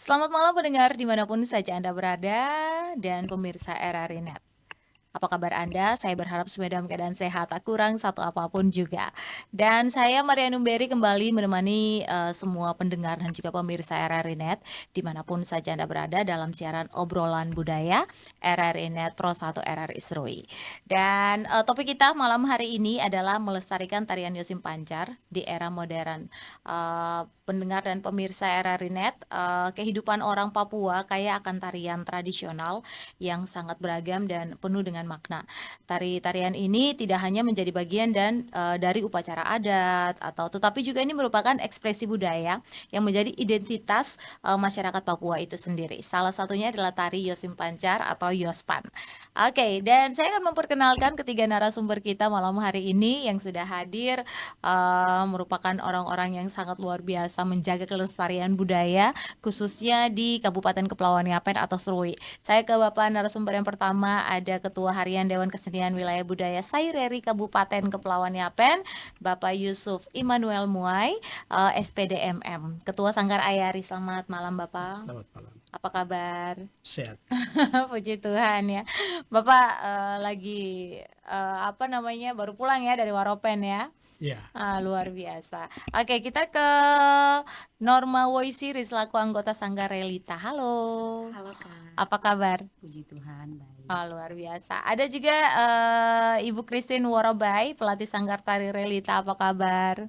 Selamat malam pendengar dimanapun saja Anda berada dan pemirsa RRI Net. Apa kabar Anda? Saya berharap semua dalam keadaan sehat, tak kurang satu apapun juga. Dan saya Maria Numberi kembali menemani semua pendengar dan juga pemirsa RRI Net dimanapun saja Anda berada dalam siaran obrolan budaya RRI Net Pro 1 RRI Serui. Dan topik kita malam hari ini adalah melestarikan tarian Yosim Pancar di era modern. Pendengar dan pemirsa RRI Net, kehidupan orang Papua kaya akan tarian tradisional yang sangat beragam dan penuh dengan makna. Tarian ini tidak hanya menjadi bagian dari upacara adat tetapi juga ini merupakan ekspresi budaya yang menjadi identitas masyarakat Papua itu sendiri. Salah satunya adalah tari Yosim Pancar atau Yospan. Oke, dan saya akan memperkenalkan ketiga narasumber kita malam hari ini yang sudah hadir, merupakan orang-orang yang sangat luar biasa menjaga kelestarian budaya khususnya di Kabupaten Kepulauan Yapen atau Serui. Saya ke Bapak narasumber yang pertama, ada Ketua Harian Dewan Kesenian Wilayah Budaya Saireri Kabupaten Kepulauan Yapen, Bapak Yusuf Immanuel Muai, SPDMM, Ketua Sanggar Ayari. Selamat malam Bapak. Selamat malam. Apa kabar? Sehat. Puji Tuhan ya. Bapak lagi baru pulang ya dari Waropen ya? Ya, Luar biasa. Oke, kita ke Norma Woisiri selaku anggota Sanggar Relita. Halo. Halo Kak, Apa kabar? puji Tuhan baik. Luar biasa. Ada juga Ibu Christine Worobai, pelatih Sanggar Tari Relita. Apa kabar?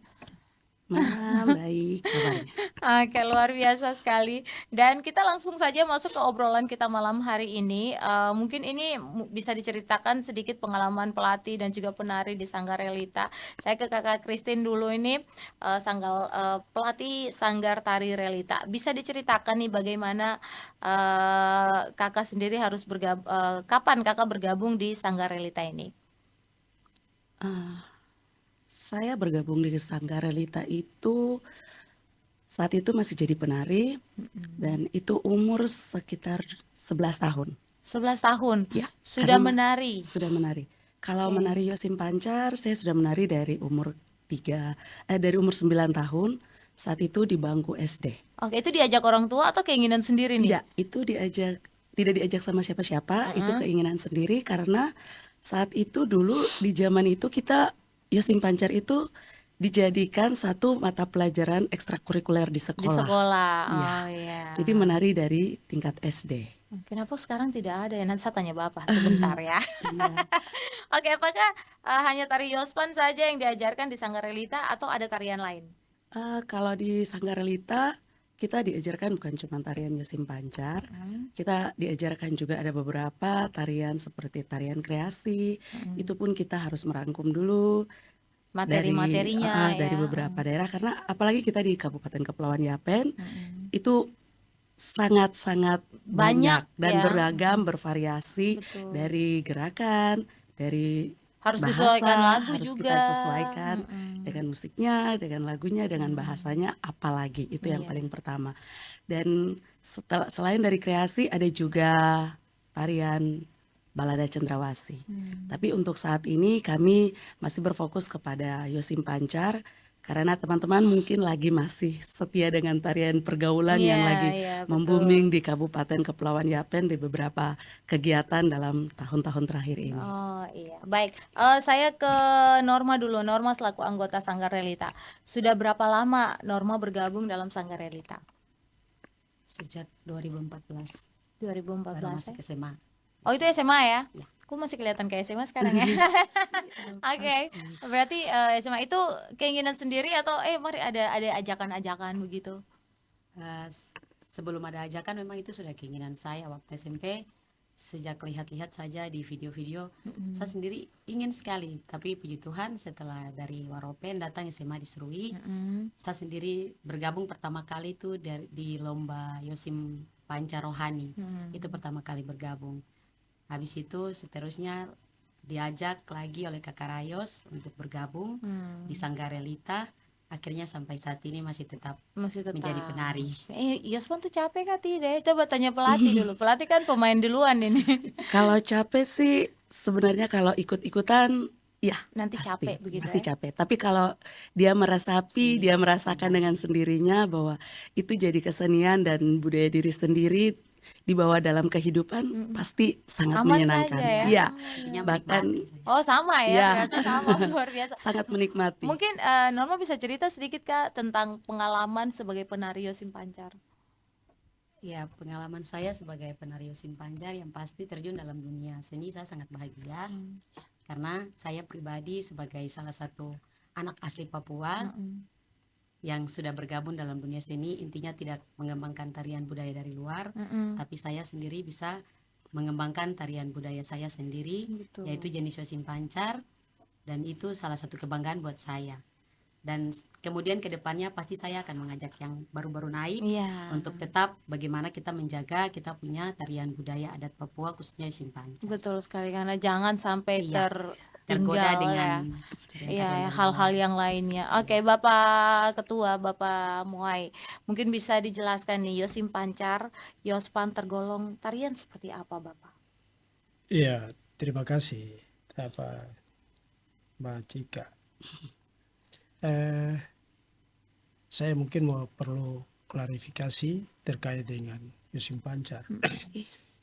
Baik kabarnya. Oke, luar biasa sekali. Dan kita langsung saja masuk ke obrolan kita malam hari ini. Mungkin ini bisa diceritakan sedikit pengalaman pelatih dan juga penari di Sanggar Relita. Saya ke Kakak Christine dulu ini, pelatih Sanggar Tari Relita. Bisa diceritakan nih bagaimana Kakak sendiri harus kapan Kakak bergabung di Sanggar Relita ini? Saya bergabung di Sanggar Relita itu saat itu masih jadi penari dan itu umur sekitar 11 tahun. 11 tahun? Ya, Sudah karena menari? Sudah menari. Kalau Oke. menari Yosim Pancar, saya sudah menari dari umur 9 tahun, saat itu di bangku SD. Oke, itu diajak orang tua atau keinginan sendiri nih? Tidak, itu tidak diajak sama siapa-siapa, itu keinginan sendiri karena saat itu dulu di zaman itu Yosim Pancar itu dijadikan satu mata pelajaran ekstrakurikuler di Di sekolah. sekolah. Iya. Oh iya. Jadi menari dari tingkat SD. Kenapa sekarang tidak ada ya? Nanti saya tanya Bapak sebentar ya. Iya. Oke, apakah hanya tari Yospan saja yang diajarkan di Sanggar Relita atau ada tarian lain? Kalau di Sanggar Relita kita diajarkan bukan cuma tarian Yosim Pancar, kita diajarkan juga ada beberapa tarian seperti tarian kreasi. Itu pun kita harus merangkum dulu Materi-materinya dari ya. beberapa daerah karena apalagi kita di Kabupaten Kepulauan Yapen itu sangat-sangat banyak dan ya. beragam, bervariasi. Betul. Dari gerakan, dari Harus bahasa, disesuaikan lagu harus juga. kita sesuaikan dengan musiknya, dengan lagunya, dengan bahasanya, apalagi itu yang Iya. paling pertama. Dan selain dari kreasi ada juga tarian balada cendrawasih. Tapi untuk saat ini kami masih berfokus kepada Yosim Pancar karena teman-teman mungkin lagi masih setia dengan tarian pergaulan yang Iya, lagi iya, betul. membooming di Kabupaten Kepulauan Yapen di beberapa kegiatan dalam tahun-tahun terakhir ini. Oh iya, baik. Saya ke Norma dulu. Norma selaku anggota Sanggar Relita. Sudah berapa lama Norma bergabung dalam Sanggar Relita? Sejak 2014 2014 baru ya? masuk SMA. Oh itu SMA ya? Ya. Aku masih kelihatan kayak SMA sekarang ya. Oke, berarti SMA itu keinginan sendiri atau mari ada ajakan-ajakan begitu? Sebelum ada ajakan memang itu sudah keinginan saya waktu SMP. Sejak lihat-lihat saja di video-video, saya sendiri ingin sekali. Tapi puji Tuhan setelah dari Waropen datang SMA di Serui, saya sendiri bergabung pertama kali itu di lomba Yosim Pancar Rohani. Itu pertama kali bergabung. Habis itu seterusnya diajak lagi oleh Kakak Rayos untuk bergabung di Sanggar Relita. Akhirnya sampai saat ini masih tetap menjadi penari. Yospan tuh capek kah tidak? Coba tanya pelatih dulu. Pelatih kan pemain duluan ini. Kalau capek sih sebenarnya kalau ikut-ikutan Iya, nanti pasti, capek begitu pasti ya? capek. Tapi kalau dia meresapi, dia Sendiri, merasakan dengan sendirinya bahwa itu jadi kesenian dan budaya diri sendiri dibawa dalam kehidupan, Mhm. pasti sangat Aman saja menyenangkan. ya? Iya, Oh, Artinya ya. bahkan menikmati menikmati saja. Oh, sama ya, iya, berarti sama, luar biasa. sangat menikmati. Mungkin, Norma bisa cerita sedikit, Kak, tentang pengalaman sebagai penari Yosim Pancar? Ya, pengalaman saya sebagai penari Yosim Pancar yang pasti terjun dalam dunia seni, saya sangat bahagia Mmm, karena saya pribadi sebagai salah satu anak asli Papua mhm, yang sudah bergabung dalam dunia seni, intinya tidak mengembangkan tarian budaya dari luar, mhm, tapi saya sendiri bisa mengembangkan tarian budaya saya sendiri, yaitu betul. jenis Yosim Pancar, dan itu salah satu kebanggaan buat saya. Dan kemudian ke depannya pasti saya akan mengajak yang baru-baru naik Iya, untuk tetap bagaimana kita menjaga kita punya tarian budaya adat Papua khususnya Yosim Pancar. betul sekali, karena jangan sampai Iya, tergoda tertinggal dengan ya. tarian Iya, dari hal-hal luar. yang lainnya. Iya. Oke, Bapak Ketua, Bapak Muai, mungkin bisa dijelaskan nih Yosim Pancar, Yospan tergolong tarian seperti apa, Bapak? Iya, terima kasih apa Mbak Cika. Eh, saya mungkin mau perlu klarifikasi terkait dengan Yosim Pancar. Mhm,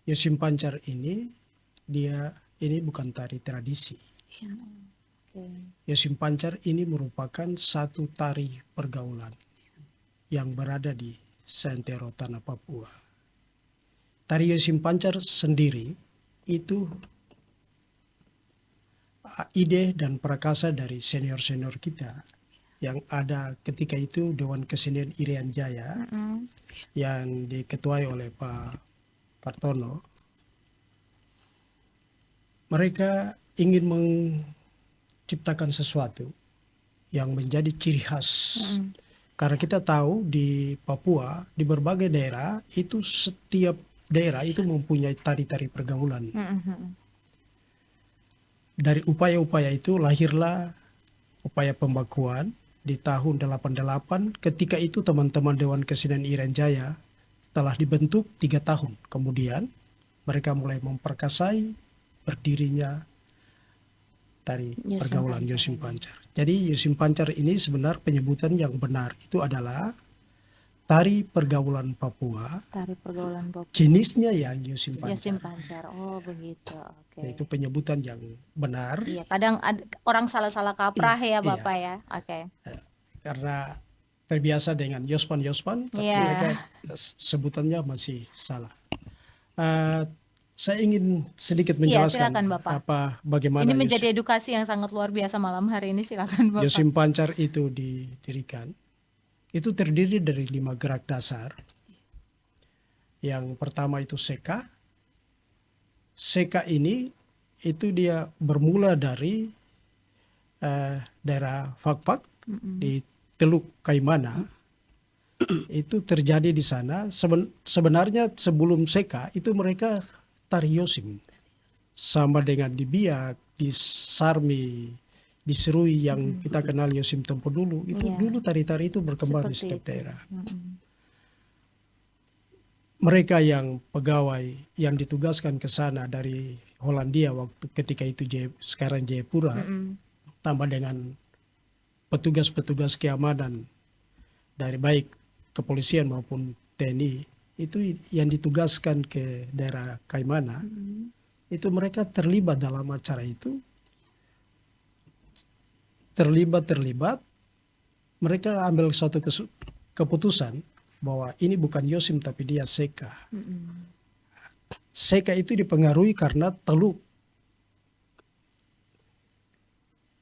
Yosim Pancar ini ini bukan tari tradisi. oke. Yosim Pancar ini merupakan satu tari pergaulan yang berada di seantero tanah Papua. Tari Yosim Pancar sendiri itu ide dan prakasa dari senior-senior kita yang ada ketika itu Dewan Kesenian Irian Jaya Mhm, yang diketuai oleh Pak Kartono. Mereka ingin menciptakan sesuatu yang menjadi ciri khas. mhm, Karena kita tahu di Papua, di berbagai daerah, itu setiap daerah itu mempunyai tari-tari pergaulan. mhm, mhm. Dari upaya-upaya itu lahirlah upaya pembakuan di tahun 88. Ketika itu teman-teman Dewan Kesenian Irian Jaya telah dibentuk 3 tahun. Kemudian mereka mulai memperkasai berdirinya tari Yosim pergaulan Pancar Yosim ini. Pancar. Jadi Yosim Pancar ini sebenarnya penyebutan yang benar itu adalah tari pergaulan Papua, Tari pergaulan Papua. jenisnya yang Yosim Yosim Pancar. Pancar. Oh, begitu. Oke. Itu penyebutan yang benar. Iya, kadang orang salah-salah kaprah ya, Iya, Bapak ya. Oke. karena terbiasa dengan Yospan, tapi Iya. mereka sebutannya masih salah. Eh, saya ingin sedikit Iya, menjelaskan silakan Bapak. bagaimana Ini menjadi edukasi yang sangat luar biasa malam hari ini. Silakan Bapak. Yosim Pancar itu didirikan. Itu terdiri dari 5 gerak dasar. Yang pertama itu seka. Seka ini itu dia bermula dari daerah Fakfak di Teluk Kaimana. Itu terjadi di sana. Sebenarnya sebelum seka itu mereka tari Yosim. Sama dengan di Biak, di Sarmi, di Serui yang kita kenal Yosim Tempo dulu. Itu Iya. dulu tari-tari itu berkembang di Seperti setiap itu. daerah. Mm-mm. Mereka yang pegawai yang ditugaskan ke sana dari Hollandia waktu ketika itu sekarang Jayapura, Mm-mm. tambah dengan petugas-petugas keamanan dari baik kepolisian maupun TNI, itu yang ditugaskan ke daerah Kaimana, itu mereka terlibat dalam acara itu, terlibat, mereka ambil suatu keputusan bahwa ini bukan Yosim tapi dia seka. Mm-mm. Seka itu dipengaruhi karena teluk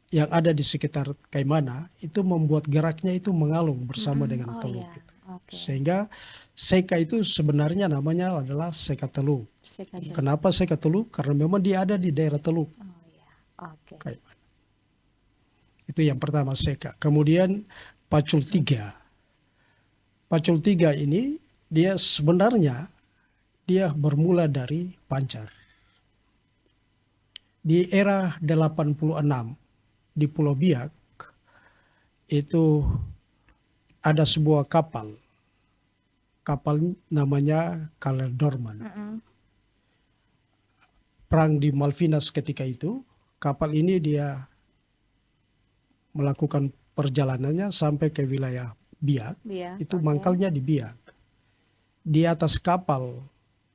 yang ada di sekitar Kaimana itu membuat geraknya itu mengalung bersama dengan Oh teluk. iya, oke. Sehingga seka itu sebenarnya namanya adalah seka teluk. Silakan. Kenapa seka teluk? Karena memang dia ada di daerah teluk Oh iya, oke. Kaimana. Itu yang pertama seka. Kemudian pacul 3. Pacul 3 ini dia sebenarnya dia bermula dari Pancar. Di era 86 di Pulau Biak itu ada sebuah kapal. Kapal namanya Kaler Dorman. Mm-mm. Perang di Malvinas ketika itu, kapal ini dia melakukan perjalanannya sampai ke wilayah Biak, Biak, itu oke. mangkalnya di Biak. Di atas kapal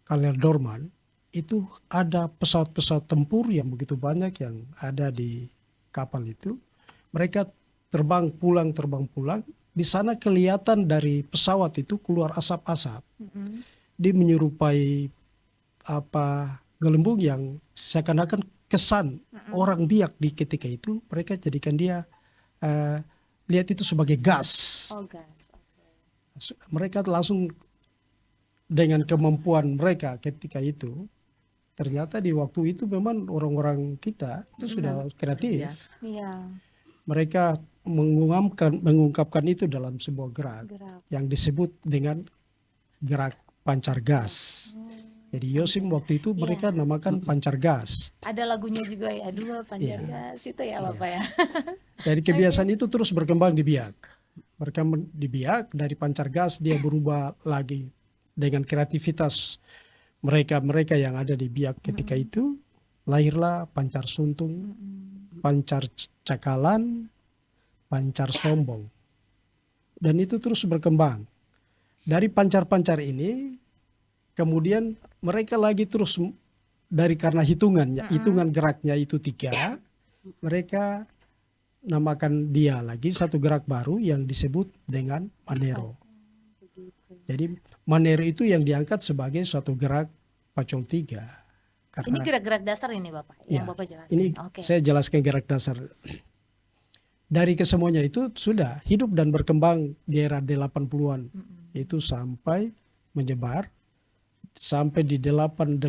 Kaler Dorman itu ada pesawat-pesawat tempur yang begitu banyak yang ada di kapal itu. Mereka terbang pulang. Di sana kelihatan dari pesawat itu keluar asap-asap. Mm-mm. Dia menyerupai apa gelembung yang seakan-akan kesan orang Biak di ketika itu mereka jadikan dia lihat itu sebagai gas. Oh, gas. Oke. Mereka langsung dengan kemampuan mereka ketika itu, ternyata di waktu itu memang orang-orang kita itu sudah kreatif. Biasa. Iya, Mereka mengungkapkan itu dalam sebuah gerak gerak. yang disebut dengan gerak pancar gas. Jadi Yosim waktu itu mereka namakan pancar gas. Ada lagunya juga ya, dua pancar gas itu ya Bapak ya. Dari kebiasaan itu terus berkembang di Biak. Berkembang di Biak, dari pancar gas dia berubah lagi dengan kreativitas mereka yang ada di Biak ketika itu, lahirlah pancar suntung, pancar cakalan, pancar sombong. Dan itu terus berkembang. Dari pancar-pancar ini kemudian mereka lagi terus dari karena hitungan geraknya itu 3, mereka namakan dia lagi satu gerak baru yang disebut dengan manero. Jadi manero itu yang diangkat sebagai suatu gerak pacul 3. Ini Karena gerak-gerak dasar ini Bapak yang ya, Bapak jelaskan. ini Oke. saya jelaskan gerak dasar. Dari kesemuanya itu sudah hidup dan berkembang di era 80-an. Itu sampai menyebar sampai di 88.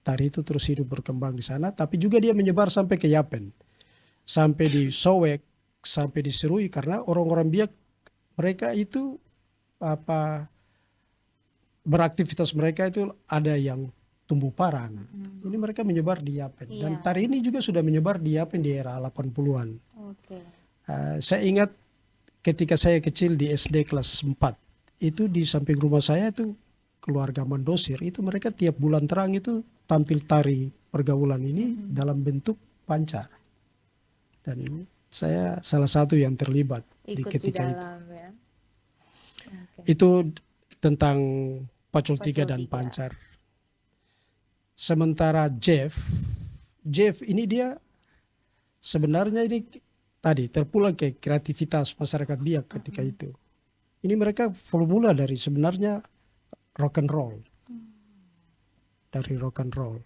Tari itu terus hidup berkembang di sana, tapi juga dia menyebar sampai ke Yapen. Sampai di Sowek, sampai di Serui, karena orang-orang Biak mereka itu beraktivitas mereka itu ada yang tumbuh parang. Ini mereka menyebar di Yapen. Dan Iya. tari ini juga sudah menyebar di Yapen di era 80-an. Oke. Saya ingat ketika saya kecil di SD kelas 4, itu di samping rumah saya itu keluarga Mandosir, itu mereka tiap bulan terang itu tampil tari pergaulan ini dalam bentuk pancar. Dan saya salah satu yang terlibat Ikut di ketika itu. dalam ya. Oke. Itu tentang pacul Pacul 3 dan 3. pancar. Sementara Jeff ini dia sebenarnya ini tadi terpulang ke kreativitas masyarakat Biak ketika itu. Ini mereka formula dari sebenarnya rock and roll. Dari rock and roll.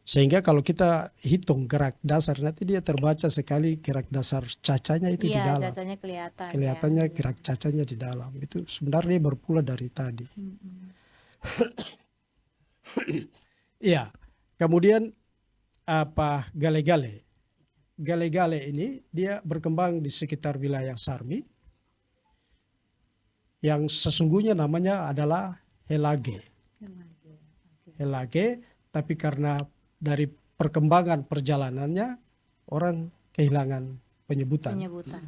Sehingga kalau kita hitung gerak dasar nanti dia terbaca sekali gerak dasar cacanya itu di Iya, dalam. jasanya kelihatan. Kelihatannya ya. gerak cacanya di dalam. Itu sebenarnya berpula dari tadi. Iya. Kemudian gale-gale. Gale-gale ini dia berkembang di sekitar wilayah Sarmi. Yang sesungguhnya namanya adalah Helage. Helage, tapi karena dari perkembangan perjalanannya orang kehilangan penyebutan.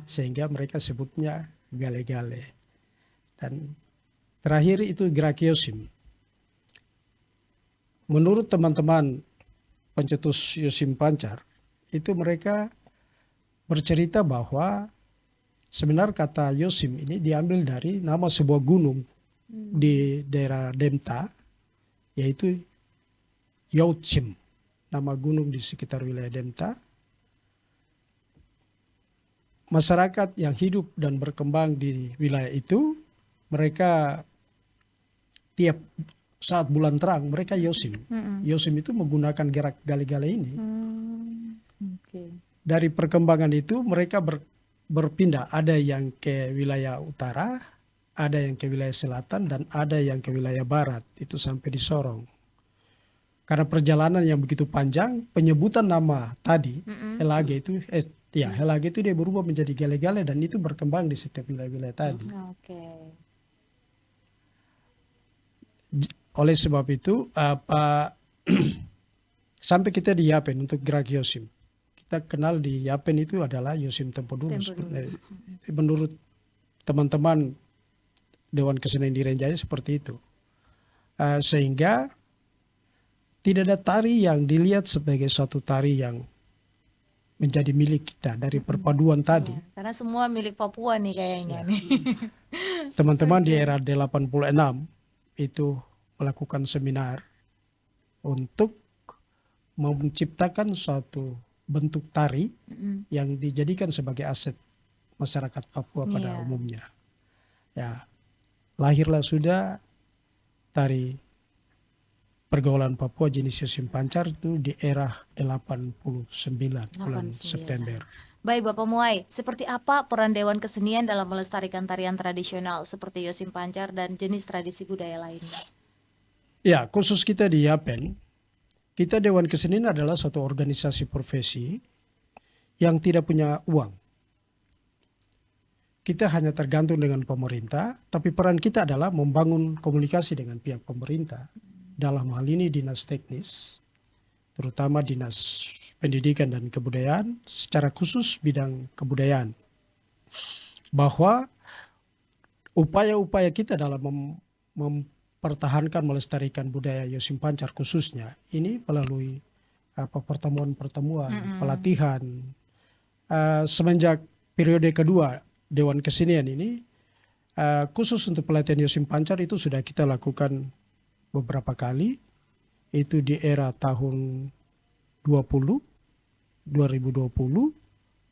Sehingga mereka sebutnya gale-gale. Dan terakhir itu gerak Yosim. Menurut teman-teman pencetus Yosim Pancar, itu mereka bercerita bahwa sebenarnya kata Yosim ini diambil dari nama sebuah gunung di daerah Demta, yaitu Yautsim, nama gunung di sekitar wilayah Demta. Masyarakat yang hidup dan berkembang di wilayah itu, mereka tiap saat bulan terang mereka Yosim. Yosim itu menggunakan gerak gale-gale ini. Dari perkembangan itu mereka berpindah. Ada yang ke wilayah utara, ada yang ke wilayah selatan, dan ada yang ke wilayah barat. Itu sampai di Sorong. Karena perjalanan yang begitu panjang, penyebutan nama tadi, Helage itu, Helage itu dia berubah menjadi gale-gale dan itu berkembang di setiap wilayah-wilayah tadi. Oleh sebab itu, sampai kita di Yapen untuk gerak Yosim. Kita kenal di Yapen itu adalah Yosim Tempodulus. Menurut teman-teman Dewan Kesenian Irian seperti itu. Sehingga tidak ada tari yang dilihat sebagai suatu tari yang menjadi milik kita dari perpaduan tadi. Iya, karena semua milik Papua nih kayaknya Ya. nih. Teman-teman di era 86 itu melakukan seminar untuk menciptakan suatu bentuk tari Mm-mm. yang dijadikan sebagai aset masyarakat Papua pada Iya. umumnya. Ya, lahirlah sudah tari pergaulan Papua jenis Yosim Pancar itu di era 89 bulan 89. September. Baik Bapak Muai, seperti apa peran Dewan Kesenian dalam melestarikan tarian tradisional seperti Yosim Pancar dan jenis tradisi budaya lainnya? Ya, khusus kita di Yapen, kita Dewan Kesenian adalah suatu organisasi profesi yang tidak punya uang. Kita hanya tergantung dengan pemerintah, tapi peran kita adalah membangun komunikasi dengan pihak pemerintah. Dalam hal ini dinas teknis, terutama dinas pendidikan dan kebudayaan, secara khusus bidang kebudayaan. Bahwa upaya-upaya kita dalam mempertahankan melestarikan budaya Yosim Pancar khususnya, ini melalui pertemuan-pertemuan, pelatihan. Semenjak periode kedua Dewan Kesenian ini, khusus untuk pelatihan Yosim Pancar itu sudah kita lakukan beberapa kali, itu di era tahun 2020,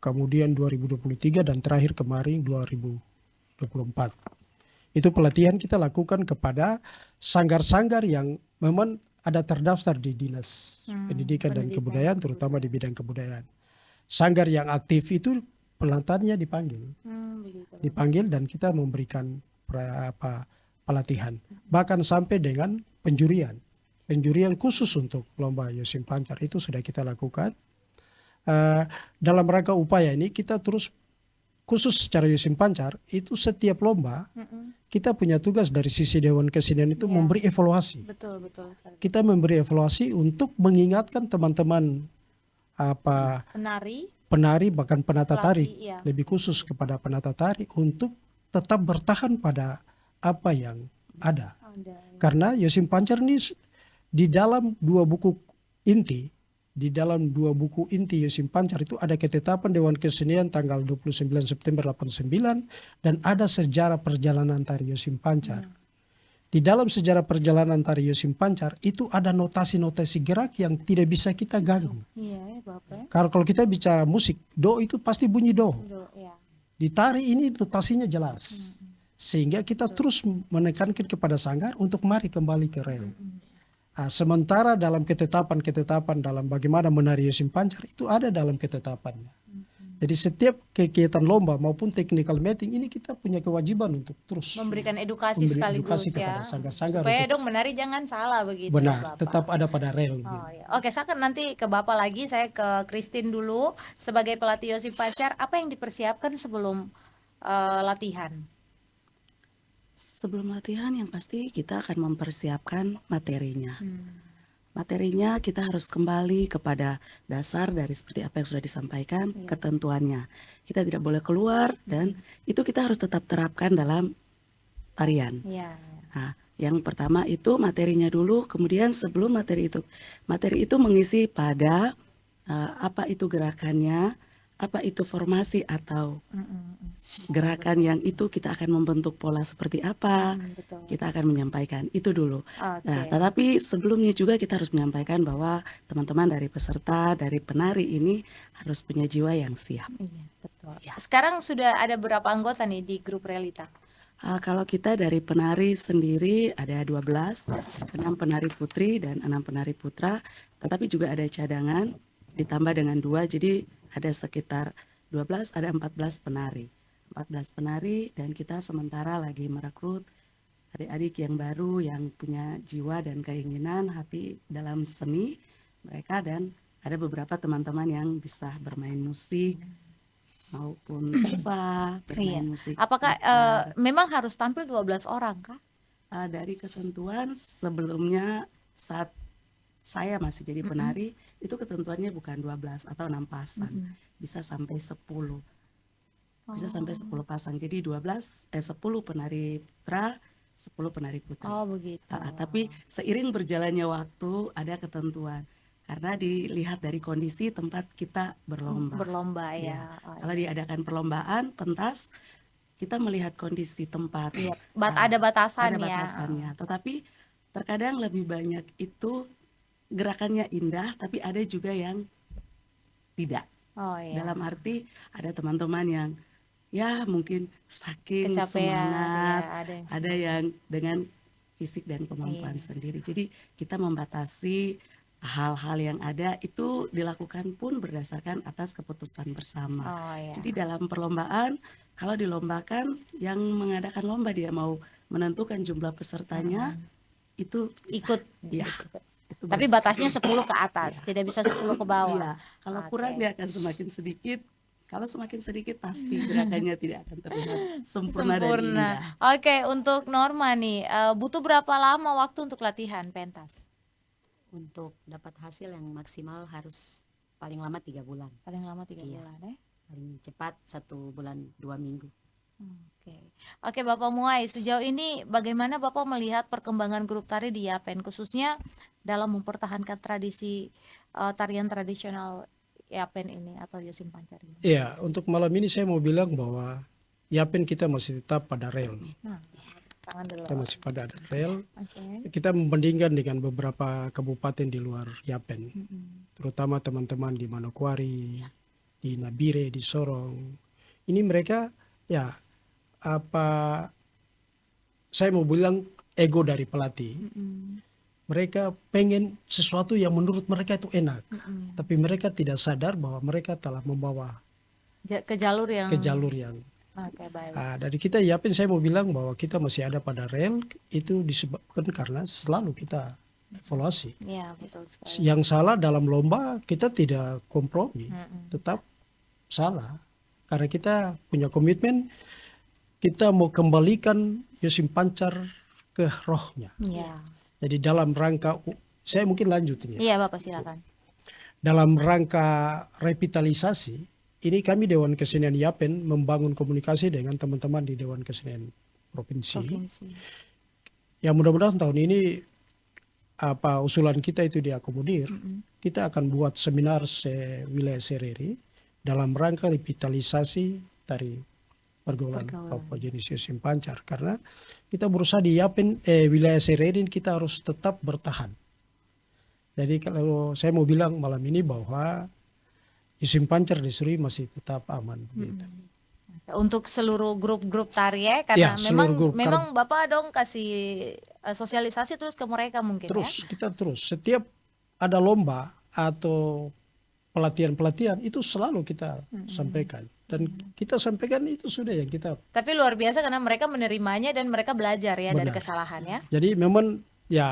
kemudian 2023 dan terakhir kemarin 2024. Itu pelatihan kita lakukan kepada sanggar-sanggar yang memang ada terdaftar di Dinas Pendidikan dan Kebudayaan, terutama di bidang kebudayaan. Sanggar yang aktif itu pelatihnya dipanggil dan kita memberikan pelatihan, bahkan sampai dengan penjurian khusus untuk lomba Yosim Pancar itu sudah kita lakukan. Dalam rangka upaya ini kita terus khusus secara Yosim Pancar itu setiap lomba kita punya tugas dari sisi Dewan Kesenian itu memberi evaluasi. Betul. Kita memberi evaluasi untuk mengingatkan teman-teman penari bahkan penata tari, lebih khusus kepada penata tari untuk tetap bertahan pada apa yang ada. Karena Yosim Pancar ini di dalam dua buku inti Yosim Pancar itu ada ketetapan Dewan Kesenian tanggal 29 September 89 dan ada sejarah perjalanan tari Yosim Pancar. Di dalam sejarah perjalanan tari Yosim Pancar itu ada notasi-notasi gerak yang tidak bisa kita ganggu. Iya, Bapak. Kalau kita bicara musik, do itu pasti bunyi do. Di tari ini notasinya jelas. Sehingga kita terus menekankan kepada sanggar untuk mari kembali ke rel. Sementara dalam ketetapan dalam bagaimana menari Yosim Pancar itu ada dalam ketetapannya. Jadi setiap kegiatan lomba maupun technical meeting ini kita punya kewajiban untuk terus memberikan edukasi sekaligus kepada sanggar-sanggar supaya dong menari jangan salah begitu. Benar, Bapak. tetap ada pada rel. Iya. Oke, saya akan nanti ke Bapak lagi, saya ke Christine dulu sebagai pelatih Yosim Pancar. Apa yang dipersiapkan sebelum latihan? Sebelum latihan yang pasti kita akan mempersiapkan materinya. Materinya kita harus kembali kepada dasar dari seperti apa yang sudah disampaikan, ketentuannya. Kita tidak boleh keluar dan itu kita harus tetap terapkan dalam tarian. Nah, yang pertama itu materinya dulu, kemudian sebelum materi itu mengisi pada apa itu gerakannya, apa itu formasi atau gerakan yang itu kita akan membentuk pola seperti apa, kita akan menyampaikan itu dulu. Nah, tetapi sebelumnya juga kita harus menyampaikan bahwa teman-teman dari peserta, dari penari ini harus punya jiwa yang siap. Iya, betul. Sekarang sudah ada berapa anggota nih di grup Realita? Kalau kita dari penari sendiri ada 12, 6 penari putri dan 6 penari putra, tetapi juga ada cadangan ditambah dengan 2, jadi ada sekitar 12, ada 14 penari. 14 penari dan kita sementara lagi merekrut adik-adik yang baru yang punya jiwa dan keinginan hati dalam seni mereka, dan ada beberapa teman-teman yang bisa bermain musik maupun bermain musik. Apakah memang harus tampil 12 orang kah? Dari ketentuan sebelumnya saat saya masih jadi penari itu ketentuannya bukan 12 atau 6 pasang, bisa sampai 10. Bisa sampai 10 pasang. Jadi 10 penari putra, 10 penari putri. Oh begitu. Tapi seiring berjalannya waktu ada ketentuan. karena dilihat dari kondisi tempat kita berlomba. Berlomba Ya, ya. Oh, kalau iya. diadakan perlombaan pentas, kita melihat kondisi tempat, Iya, ah, ada batasan ada ya. batasannya. Tetapi terkadang lebih banyak itu gerakannya indah, tapi ada juga yang tidak. Oh iya. Dalam arti ada teman-teman yang ya mungkin saking Kecapean, semangat, ya, ada yang ada yang dengan fisik dan kemampuan Iya. sendiri. Jadi kita membatasi hal-hal yang ada itu dilakukan pun berdasarkan atas keputusan bersama. Oh iya. Jadi dalam perlombaan, kalau dilombakan yang mengadakan lomba dia mau menentukan jumlah pesertanya itu bisa. Ikut. Ya, itu Tapi boleh. batasnya 10 ke atas, tidak bisa 10 ke bawah. Iya, kalau Oke. kurang dia akan semakin sedikit. Kalau semakin sedikit pasti gerakannya tidak akan terlihat sempurna dan Sempurna. indah. Oke, untuk Norma nih, butuh berapa lama waktu untuk latihan pentas? Untuk dapat hasil yang maksimal harus paling lama 3 bulan, Paling lama 3 Iya. bulan ya. paling cepat 1 bulan 2 minggu. Oke. Oke, Bapak Muai, sejauh ini bagaimana Bapak melihat perkembangan grup tari di Yapen khususnya dalam mempertahankan tradisi tarian tradisional Yapen ini atau Yosim Pancar ini? Iya, untuk malam ini saya mau bilang bahwa Yapen kita masih tetap pada rel. Nah, tangan dulu. Kita masih pada rel. Oke. Kita membandingkan dengan beberapa kabupaten di luar Yapen, terutama teman-teman di Manokwari, di Nabire, di Sorong. Ini mereka ya saya mau bilang ego dari pelatih. Mereka pengen sesuatu yang menurut mereka itu enak, tapi mereka tidak sadar bahwa mereka telah membawa Ke jalur yang ke jalur yang. Oke, baik. Dari kita Yapen saya mau bilang bahwa kita masih ada pada rel itu disebabkan karena selalu kita evaluasi. Iya, betul sekali. Yang salah dalam lomba kita tidak kompromi, tetap salah karena kita punya komitmen kita mau kembalikan Yosim Pancar ke rohnya. Iya. Jadi dalam rangka saya mungkin lanjut ini. Iya, Bapak silakan. Dalam rangka revitalisasi ini kami Dewan Kesenian Yapen membangun komunikasi dengan teman-teman di Dewan Kesenian Provinsi. Yang mudah-mudahan tahun ini usulan kita itu diakomodir. Kita akan buat seminar wilayah Sereri dalam rangka revitalisasi dari pergaulan Papua jenis Yosim Pancar, karena kita berusaha di Yapen wilayah Sereri kita harus tetap bertahan. Jadi kalau saya mau bilang malam ini bahwa Yosim Pancar di Seri masih tetap aman. Gitu. Untuk seluruh grup-grup tari ya, karena Ya, seluruh grup, memang Bapak dong kasih sosialisasi terus ke mereka mungkin Terus ya. kita terus setiap ada lomba atau pelatihan-pelatihan itu selalu kita sampaikan, dan kita sampaikan itu sudah yang kita. Tapi luar biasa karena mereka menerimanya dan mereka belajar ya dari Benar. kesalahannya. Jadi memang ya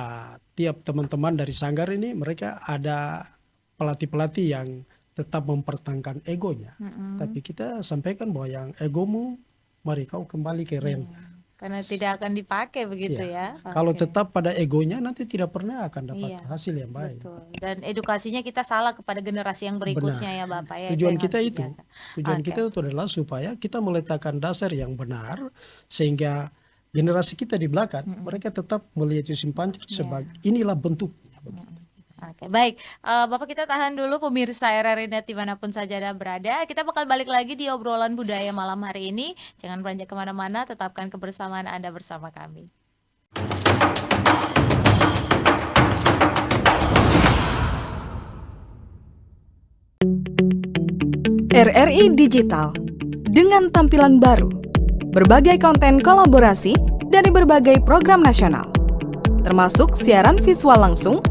tiap teman-teman dari Sanggar ini mereka ada pelatih-pelatih yang tetap mempertahankan egonya. Tapi kita sampaikan bahwa yang egomu mari kau kembali ke rel. Karena tidak akan dipakai begitu ya. Kalau Oke. tetap pada egonya nanti tidak pernah akan dapat Iya, hasil yang baik. Betul. Dan edukasinya kita salah kepada generasi yang berikutnya ya Bapak ya. Tujuan yang kita harus itu, dijaga. tujuan Oke. kita itu adalah supaya kita meletakkan dasar yang benar sehingga generasi kita di belakang mereka tetap melihat Yosim Pancar sebagai inilah bentuknya. Oke, baik. Bapak kita tahan dulu pemirsa RRI Net dimanapun saja Anda berada. Kita bakal balik lagi di obrolan budaya malam hari ini. Jangan beranjak kemana-mana, tetapkan kebersamaan Anda bersama kami. RRI Digital dengan tampilan baru, berbagai konten kolaborasi dari berbagai program nasional, termasuk siaran visual langsung,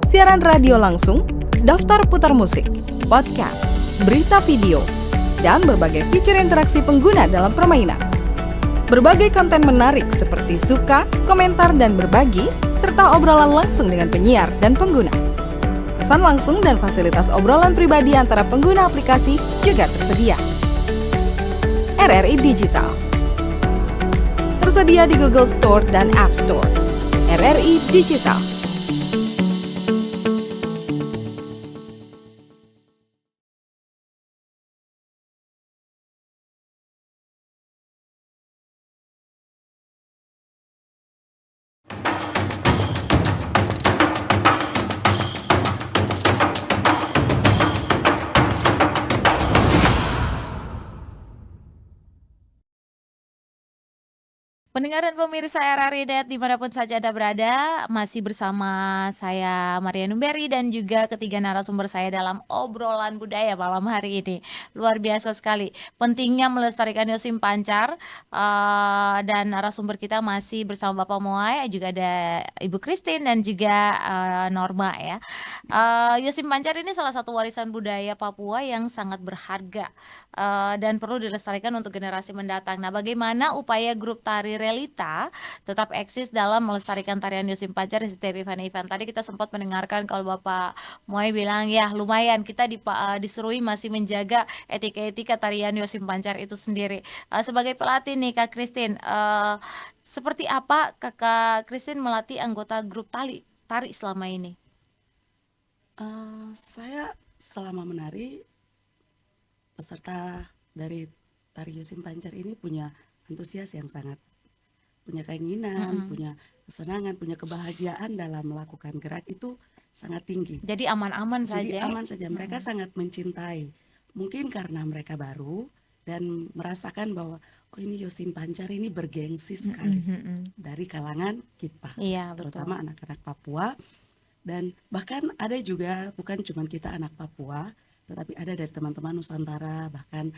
siaran radio langsung, daftar putar musik, podcast, berita video, dan berbagai fitur interaksi pengguna dalam permainan. Berbagai konten menarik seperti suka, komentar, dan berbagi, serta obrolan langsung dengan penyiar dan pengguna. Pesan langsung dan fasilitas obrolan pribadi antara pengguna aplikasi juga tersedia. RRI Digital tersedia di Google Store dan App Store. RRI Digital. Pendengar dan pemirsa RRI Net dimanapun saja Anda berada, masih bersama saya Maria Numberi dan juga ketiga narasumber saya dalam obrolan budaya malam hari ini. Luar biasa sekali, pentingnya melestarikan Yosim Pancar, dan narasumber kita masih bersama Bapak Moai, juga ada Ibu Christine dan juga Norma ya. Yosim Pancar ini salah satu warisan budaya Papua yang sangat berharga dan perlu dilestarikan untuk generasi mendatang. Nah, bagaimana upaya grup tari Relita tetap eksis dalam melestarikan tarian Yosim Pancar di setiap event-event? Tadi kita sempat mendengarkan kalau Bapak Moai bilang ya lumayan kita diserui masih menjaga etika-etika tarian Yosim Pancar itu sendiri. Sebagai pelatih nih Kak Christine, seperti apa Kakak Christine melatih anggota grup tari selama ini? Saya selama menari, peserta dari tari Yosim Pancar ini punya antusias yang sangat, punya keinginan, punya kesenangan, punya kebahagiaan dalam melakukan gerak itu sangat tinggi. Jadi aman-aman Jadi saja. aman saja, mereka sangat mencintai. Mungkin karena mereka baru dan merasakan bahwa oh ini Yosim Pancar ini bergengsi sekali dari kalangan kita, Iya, betul. terutama anak-anak Papua. Dan bahkan ada juga bukan cuma kita anak Papua, tetapi ada dari teman-teman Nusantara, bahkan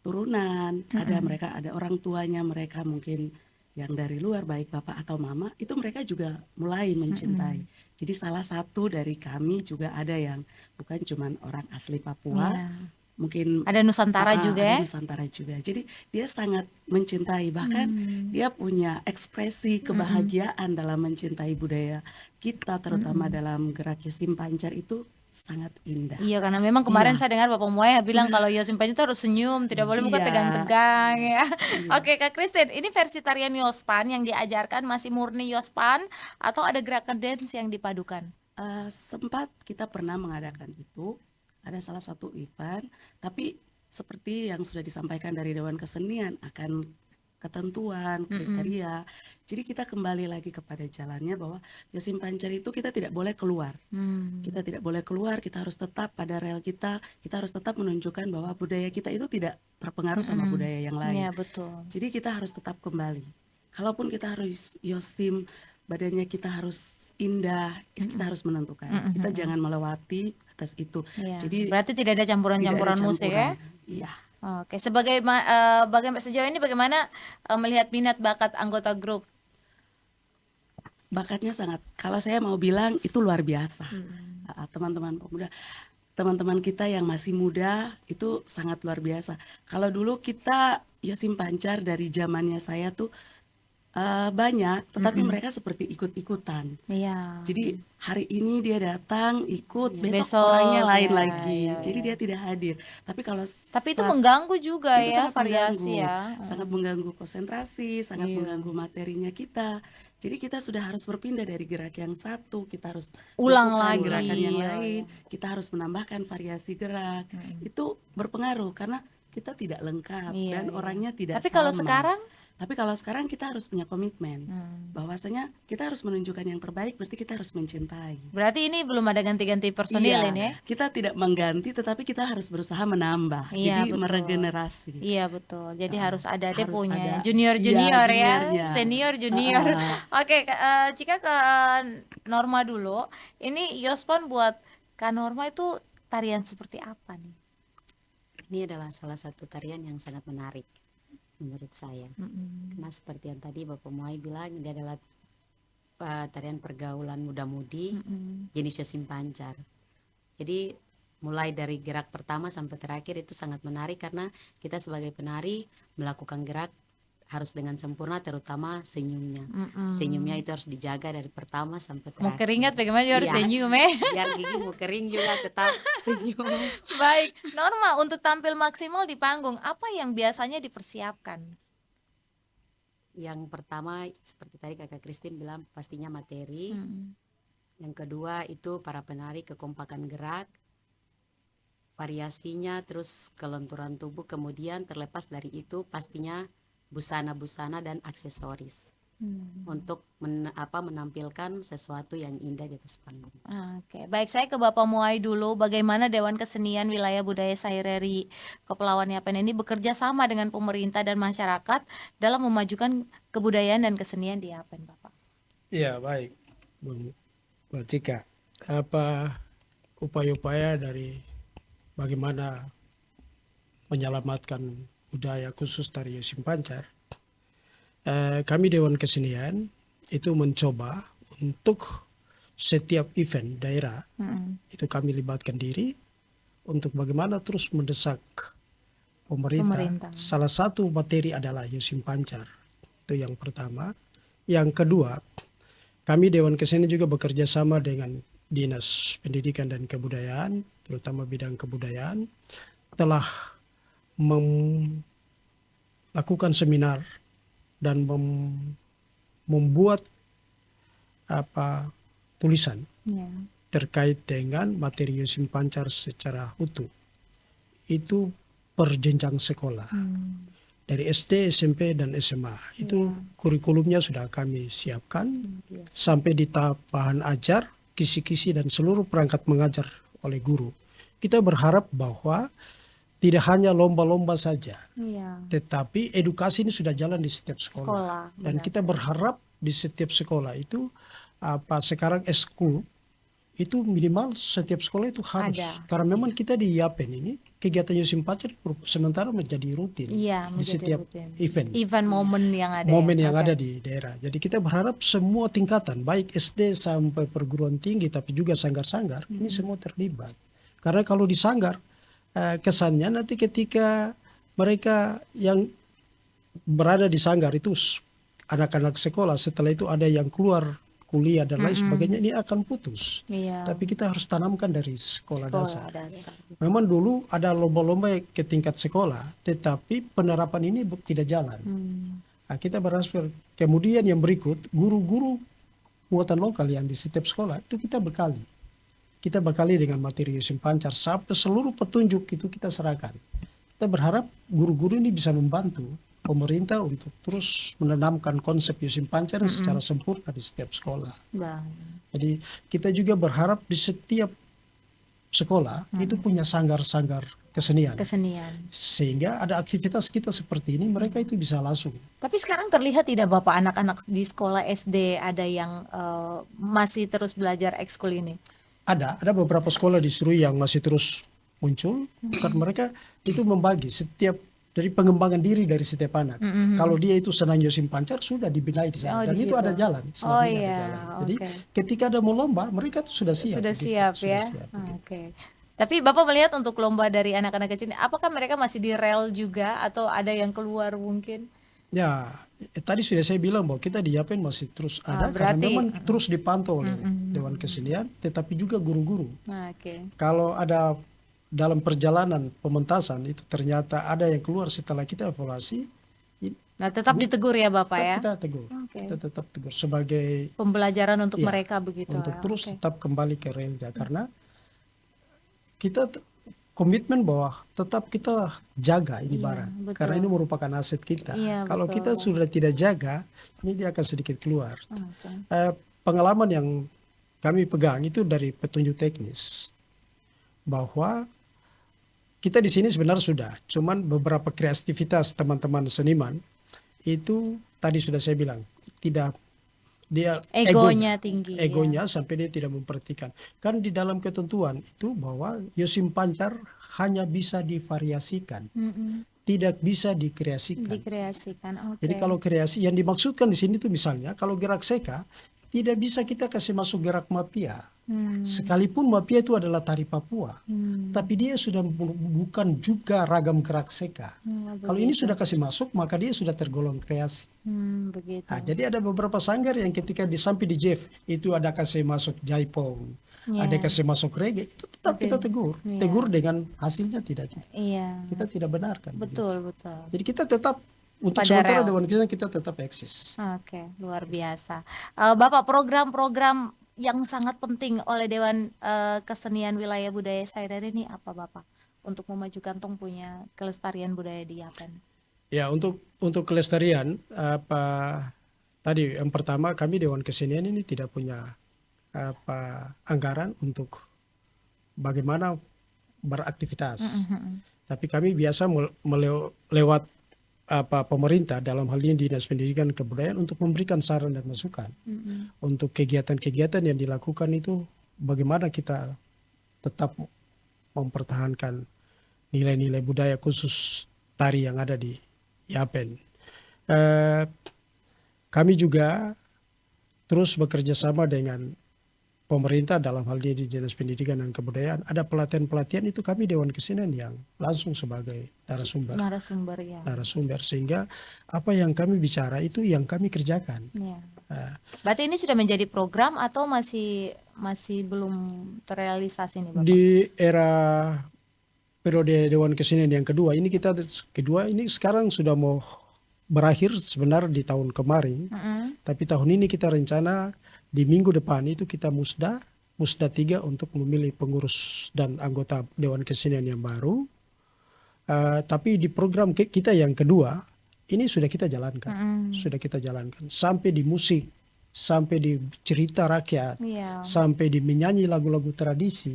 turunan, mereka ada orang tuanya mereka mungkin yang dari luar, baik bapak atau mama, itu mereka juga mulai mencintai. Jadi salah satu dari kami juga ada yang bukan cuma orang asli Papua, Iya. mungkin Ada Nusantara juga ada ya? Nusantara juga. Jadi dia sangat mencintai, bahkan dia punya ekspresi kebahagiaan dalam mencintai budaya kita, terutama dalam gerak Yosim Pancar itu sangat indah. Iya, karena memang kemarin Iya. saya dengar Bapak Moai bilang kalau Yosim Pancar itu harus senyum, tidak boleh muka Iya. tegang-tegang ya. Oke, Kak Christine, ini versi tarian Yospan yang diajarkan masih murni Yospan atau ada gerakan dance yang dipadukan? Sempat kita pernah mengadakan itu, ada salah satu event, tapi seperti yang sudah disampaikan dari Dewan Kesenian akan ketentuan, kriteria. Jadi kita kembali lagi kepada jalannya bahwa Yosim Pancar itu kita tidak boleh keluar. Kita tidak boleh keluar, kita harus tetap pada rel kita harus tetap menunjukkan bahwa budaya kita itu tidak terpengaruh sama budaya yang lain. Iya, betul. Jadi kita harus tetap kembali. Kalaupun kita harus Yosim, badannya kita harus indah, ya kita harus menentukan. Kita jangan melewati atas itu. Iya. Jadi Berarti tidak ada tidak ada campuran-campuran musik ya? campuran. Iya. Oke, sejauh ini bagaimana melihat minat bakat anggota grup? Bakatnya sangat, kalau saya mau bilang itu luar biasa. Teman-teman pemuda, teman-teman kita yang masih muda itu sangat luar biasa. Kalau dulu kita Yosim Pancar dari zamannya saya tuh banyak, tetapi mereka seperti ikut-ikutan. Iya. Jadi hari ini dia datang ikut, besok Besok, orangnya lain ya, lagi. ya, Jadi dia tidak hadir. Tapi kalau Tapi itu saat- mengganggu juga itu ya sangat variasi mengganggu, ya. sangat mengganggu konsentrasi, sangat mengganggu materinya kita. Jadi kita sudah harus berpindah dari gerak yang satu, kita harus Ulang melakukan lagi. gerakan yang Iya, lain, kita harus menambahkan variasi gerak. Itu berpengaruh karena kita tidak lengkap Iya, dan iya. orangnya tidak Tapi kalau sama. sekarang? Tapi kalau sekarang kita harus punya komitmen, bahwasanya kita harus menunjukkan yang terbaik, berarti kita harus mencintai. Berarti ini belum ada ganti-ganti personil Iya, ini ya? kita tidak mengganti, tetapi kita harus berusaha menambah. Iya, Jadi betul. meregenerasi. Iya betul. Jadi harus ada dia harus punya ada. junior-junior Iya, ya, juniornya. senior junior. Oke, jika ke Norma dulu, ini Yospan buat Kak Norma itu tarian seperti apa nih? Ini adalah salah satu tarian yang sangat menarik menurut saya. Karena seperti yang tadi Bapak Moai bilang, ini adalah tarian pergaulan muda-mudi jenis Yosim Pancar. Jadi mulai dari gerak pertama sampai terakhir itu sangat menarik karena kita sebagai penari melakukan gerak harus dengan sempurna, terutama senyumnya. Senyumnya itu harus dijaga dari pertama sampai terakhir. Mau keringat bagaimana juga harus Iya. senyum ya. Biar gigi mau kering juga tetap senyum. Baik, Norma, untuk tampil maksimal di panggung, apa yang biasanya dipersiapkan? Yang pertama seperti tadi Kakak Christine bilang pastinya materi. Yang kedua itu para penari kekompakan gerak, variasinya, terus kelenturan tubuh. Kemudian terlepas dari itu pastinya busana-busana dan aksesoris untuk menampilkan sesuatu yang indah di atas panggung. Oke, baik, saya ke Bapak Moai dulu. Bagaimana Dewan Kesenian Wilayah Budaya Saireri Kepulauan Yapen ini bekerja sama dengan pemerintah dan masyarakat dalam memajukan kebudayaan dan kesenian di Yapen, Bapak? Ya, baik, Bung Latika. Apa upaya-upaya dari bagaimana menyelamatkan budaya khusus tari Yosim Pancar? Kami Dewan Kesenian itu mencoba untuk setiap event daerah itu kami libatkan diri untuk bagaimana terus mendesak pemerintah. Salah satu materi adalah Yosim Pancar. Itu yang pertama. Yang kedua, kami Dewan Kesenian juga bekerja sama dengan Dinas Pendidikan dan Kebudayaan, terutama bidang kebudayaan, telah melakukan seminar dan membuat tulisan terkait dengan materi Yosim Pancar secara utuh. Itu per jenjang sekolah. Dari SD, SMP, dan SMA. Itu kurikulumnya sudah kami siapkan sampai di tahap bahan ajar, kisi-kisi, dan seluruh perangkat mengajar oleh guru. Kita berharap bahwa tidak hanya lomba-lomba saja, tetapi edukasi ini sudah jalan di setiap sekolah. Dan kita berharap di setiap sekolah itu sekarang eskul itu minimal setiap sekolah itu harus. Karena memang kita di Yapen ini kegiatan Yosim Pancar sementara menjadi rutin di setiap event momen yang ada di daerah. Jadi kita berharap semua tingkatan baik SD sampai perguruan tinggi tapi juga sanggar-sanggar ini semua terlibat. Karena kalau di sanggar kesannya nanti ketika mereka yang berada di sanggar itu anak-anak sekolah, setelah itu ada yang keluar kuliah dan lain sebagainya, ini akan putus. Tapi kita harus tanamkan dari sekolah dasar. Memang dulu ada lomba-lomba ke tingkat sekolah, tetapi penerapan ini tidak jalan. Nah, kita berhasil. Kemudian yang berikut, guru-guru muatan lokal yang di setiap sekolah itu kita bekali. Kita bekali dengan materi Yosim Pancar sampai seluruh petunjuk itu kita serahkan. Kita berharap guru-guru ini bisa membantu pemerintah untuk terus menanamkan konsep Yosim Pancar secara sempurna di setiap sekolah. Jadi kita juga berharap di setiap sekolah itu punya sanggar-sanggar kesenian. Sehingga ada aktivitas kita seperti ini, mereka itu bisa langsung. Tapi sekarang terlihat tidak Bapak anak-anak di sekolah SD ada yang masih terus belajar ekskul ini? Ada beberapa sekolah di Serui yang masih terus muncul, karena mereka itu membagi setiap dari pengembangan diri dari setiap anak. Kalau dia itu senang Yosim Pancar sudah dibinai di sana dan itu ada jalan. Ada jalan. Jadi ketika ada mau lomba mereka tuh sudah siap. Sudah siap. Tapi Bapak melihat untuk lomba dari anak-anak kecil, apakah mereka masih di rel juga atau ada yang keluar mungkin? Ya, tadi sudah saya bilang bahwa kita di Yapen masih terus ada karena memang terus dipantau oleh Dewan Kesenian, tetapi juga guru-guru. Kalau ada dalam perjalanan pementasan itu ternyata ada yang keluar setelah kita evaluasi. Nah, tetap ditegur ya Bapak ya? Kita tegur. Kita tetap tegur sebagai pembelajaran untuk mereka begitu. Untuk terus tetap kembali ke relnya karena kita komitmen bahwa tetap kita jaga ini barang. Karena ini merupakan aset kita. Kalau kita sudah tidak jaga, ini dia akan sedikit keluar. Pengalaman yang kami pegang itu dari petunjuk teknis bahwa kita di sini sebenarnya sudah, cuman beberapa kreativitas teman-teman seniman itu tadi sudah saya bilang tidak dia egonya tinggi. Egonya sampai dia tidak memperhatikan. Kan di dalam ketentuan itu bahwa Yosim Pancar hanya bisa divariasikan, tidak bisa dikreasikan. Jadi kalau kreasi yang dimaksudkan di sini tuh misalnya kalau gerak seka tidak bisa kita kasih masuk gerak mapia. Sekalipun mapia itu adalah tari Papua, tapi dia sudah bukan juga ragam gerak seka. Kalau ini sudah kasih masuk, maka dia sudah tergolong kreasi. Nah, jadi ada beberapa sanggar yang ketika sampai di Jeff itu ada kasih masuk jaipong, ada kasih masuk reggae, itu tetap kita tegur, tegur dengan hasilnya tidak. Kita tidak benarkan. Betul. Jadi kita tetap untuk sementara Dewan Kesenian kita tetap eksis. Luar biasa. Bapak, program-program yang sangat penting oleh Dewan Kesenian Wilayah Budaya Saidari ini apa Bapak? Untuk memajukan Tong punya kelestarian budaya di Yapen. Ya, untuk kelestarian tadi yang pertama kami Dewan Kesenian ini tidak punya anggaran untuk bagaimana beraktivitas. Tapi kami biasa lewat pemerintah dalam hal ini Dinas Pendidikan dan Kebudayaan untuk memberikan saran dan masukan untuk kegiatan-kegiatan yang dilakukan itu bagaimana kita tetap mempertahankan nilai-nilai budaya khusus tari yang ada di Yapen. Kami juga terus bekerja sama dengan pemerintah dalam hal ini di Dinas Pendidikan dan Kebudayaan. Ada pelatihan-pelatihan itu kami Dewan Kesenian yang langsung sebagai narasumber ya. narasumber sehingga apa yang kami bicara itu yang kami kerjakan. Ya. Nah, Berarti ini sudah menjadi program atau masih belum terrealisasi nih Bapak? di era periode Dewan Kesenian yang kedua ini sekarang sudah mau berakhir sebenarnya di tahun kemarin, tapi tahun ini kita rencana di minggu depan itu kita musda 3 untuk memilih pengurus dan anggota Dewan Kesenian yang baru. Tapi di program kita yang kedua ini sudah kita jalankan, sampai di musik, sampai di cerita rakyat, Iya. sampai di menyanyi lagu-lagu tradisi.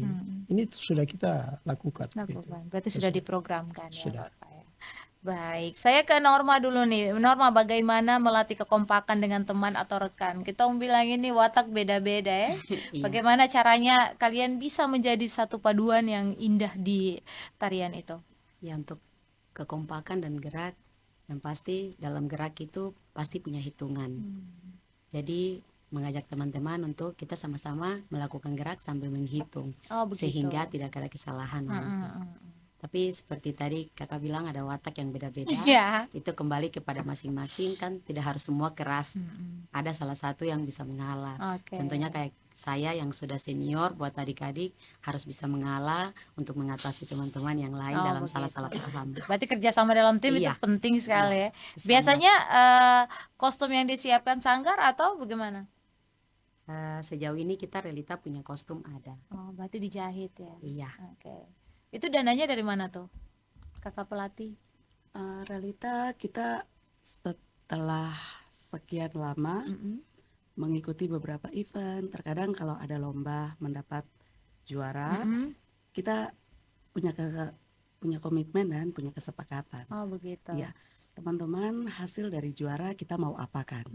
Ini sudah kita lakukan. gitu. Berarti sudah diprogramkan ya Sudah. Bapak ya. Baik, saya ke Norma dulu nih. Norma, bagaimana melatih kekompakan dengan teman atau rekan? Kita bilang ini watak beda-beda ya. Iya. Bagaimana caranya kalian bisa menjadi satu paduan yang indah di tarian itu? Ya, untuk kekompakan dan gerak, yang pasti dalam gerak itu pasti punya hitungan. Jadi mengajak teman-teman untuk kita sama-sama melakukan gerak sambil menghitung, Oh, begitu. sehingga tidak ada kesalahan. Tapi seperti tadi kakak bilang ada watak yang beda-beda. Iya. Itu kembali kepada masing-masing, kan tidak harus semua keras. Ada salah satu yang bisa mengalah. Oke. Contohnya kayak saya yang sudah senior, buat adik-adik harus bisa mengalah untuk mengatasi teman-teman yang lain Oh, dalam begitu. salah-salah paham. Berarti kerjasama dalam tim itu Iya. penting sekali ya. Kesama. Biasanya kostum yang disiapkan sanggar atau bagaimana? Sejauh ini kita Relita punya kostum ada. Oh, berarti dijahit ya. Iya. Oke. Itu dananya dari mana tuh, kakak pelatih? Realita kita setelah sekian lama mengikuti beberapa event, terkadang kalau ada lomba mendapat juara, kita punya komitmen dan punya kesepakatan. Oh, begitu. Iya, teman-teman hasil dari juara kita mau apakan,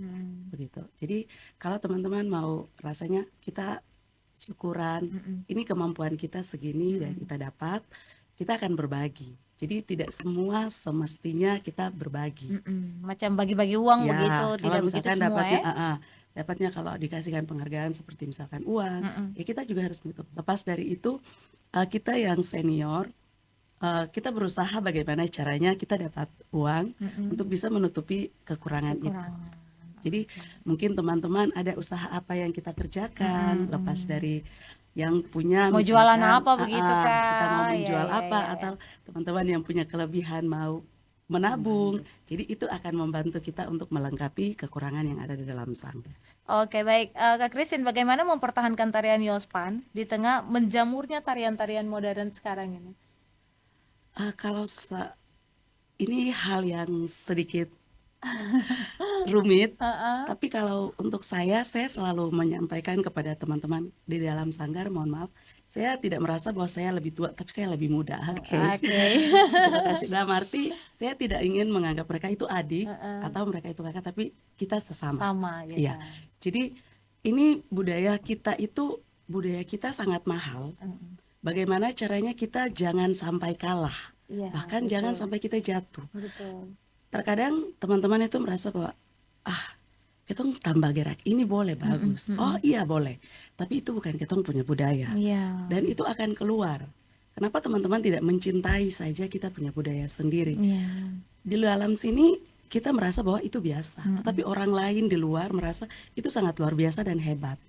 begitu. Jadi kalau teman-teman mau rasanya kita syukuran, ini kemampuan kita segini dan kita dapat, kita akan berbagi. Jadi tidak semua semestinya kita berbagi. Macam bagi-bagi uang Ya, begitu, kalau tidak begitu misalkan semua dapatnya, ya? dapatnya kalau dikasihkan penghargaan seperti misalkan uang, ya kita juga harus menghitung. Lepas dari itu, kita yang senior, kita berusaha bagaimana caranya kita dapat uang untuk bisa menutupi kekurangan itu. Jadi mungkin teman-teman ada usaha apa yang kita kerjakan, lepas dari yang punya Mau jualan misalkan, apa begitu, Kak? kita mau Iya, menjual iya, apa, iya. atau teman-teman yang punya kelebihan mau menabung. Jadi itu akan membantu kita untuk melengkapi kekurangan yang ada di dalam sanggar. Oke, baik. Kak Christine, bagaimana mempertahankan tarian Yospan di tengah menjamurnya tarian-tarian modern sekarang ini? Kalau ini hal yang sedikit rumit, tapi kalau untuk saya selalu menyampaikan kepada teman-teman di dalam sanggar, mohon maaf, saya tidak merasa bahwa saya lebih tua, tapi saya lebih muda. Oke. Terima kasih. Dalam arti saya tidak ingin menganggap mereka itu adik atau mereka itu kakak, tapi kita sesama. Sama gitu. Iya. Jadi ini budaya kita sangat mahal. Bagaimana caranya kita jangan sampai kalah, Iya, bahkan betul. jangan sampai kita jatuh. Betul. Terkadang teman-teman itu merasa bahwa ketong tambah gerak ini boleh bagus. Oh iya boleh, tapi itu bukan ketong punya budaya. Iya. Dan itu akan keluar. Kenapa teman-teman tidak mencintai saja kita punya budaya sendiri? Iya. Di dalam sini kita merasa bahwa itu biasa, tetapi orang lain di luar merasa itu sangat luar biasa dan hebat.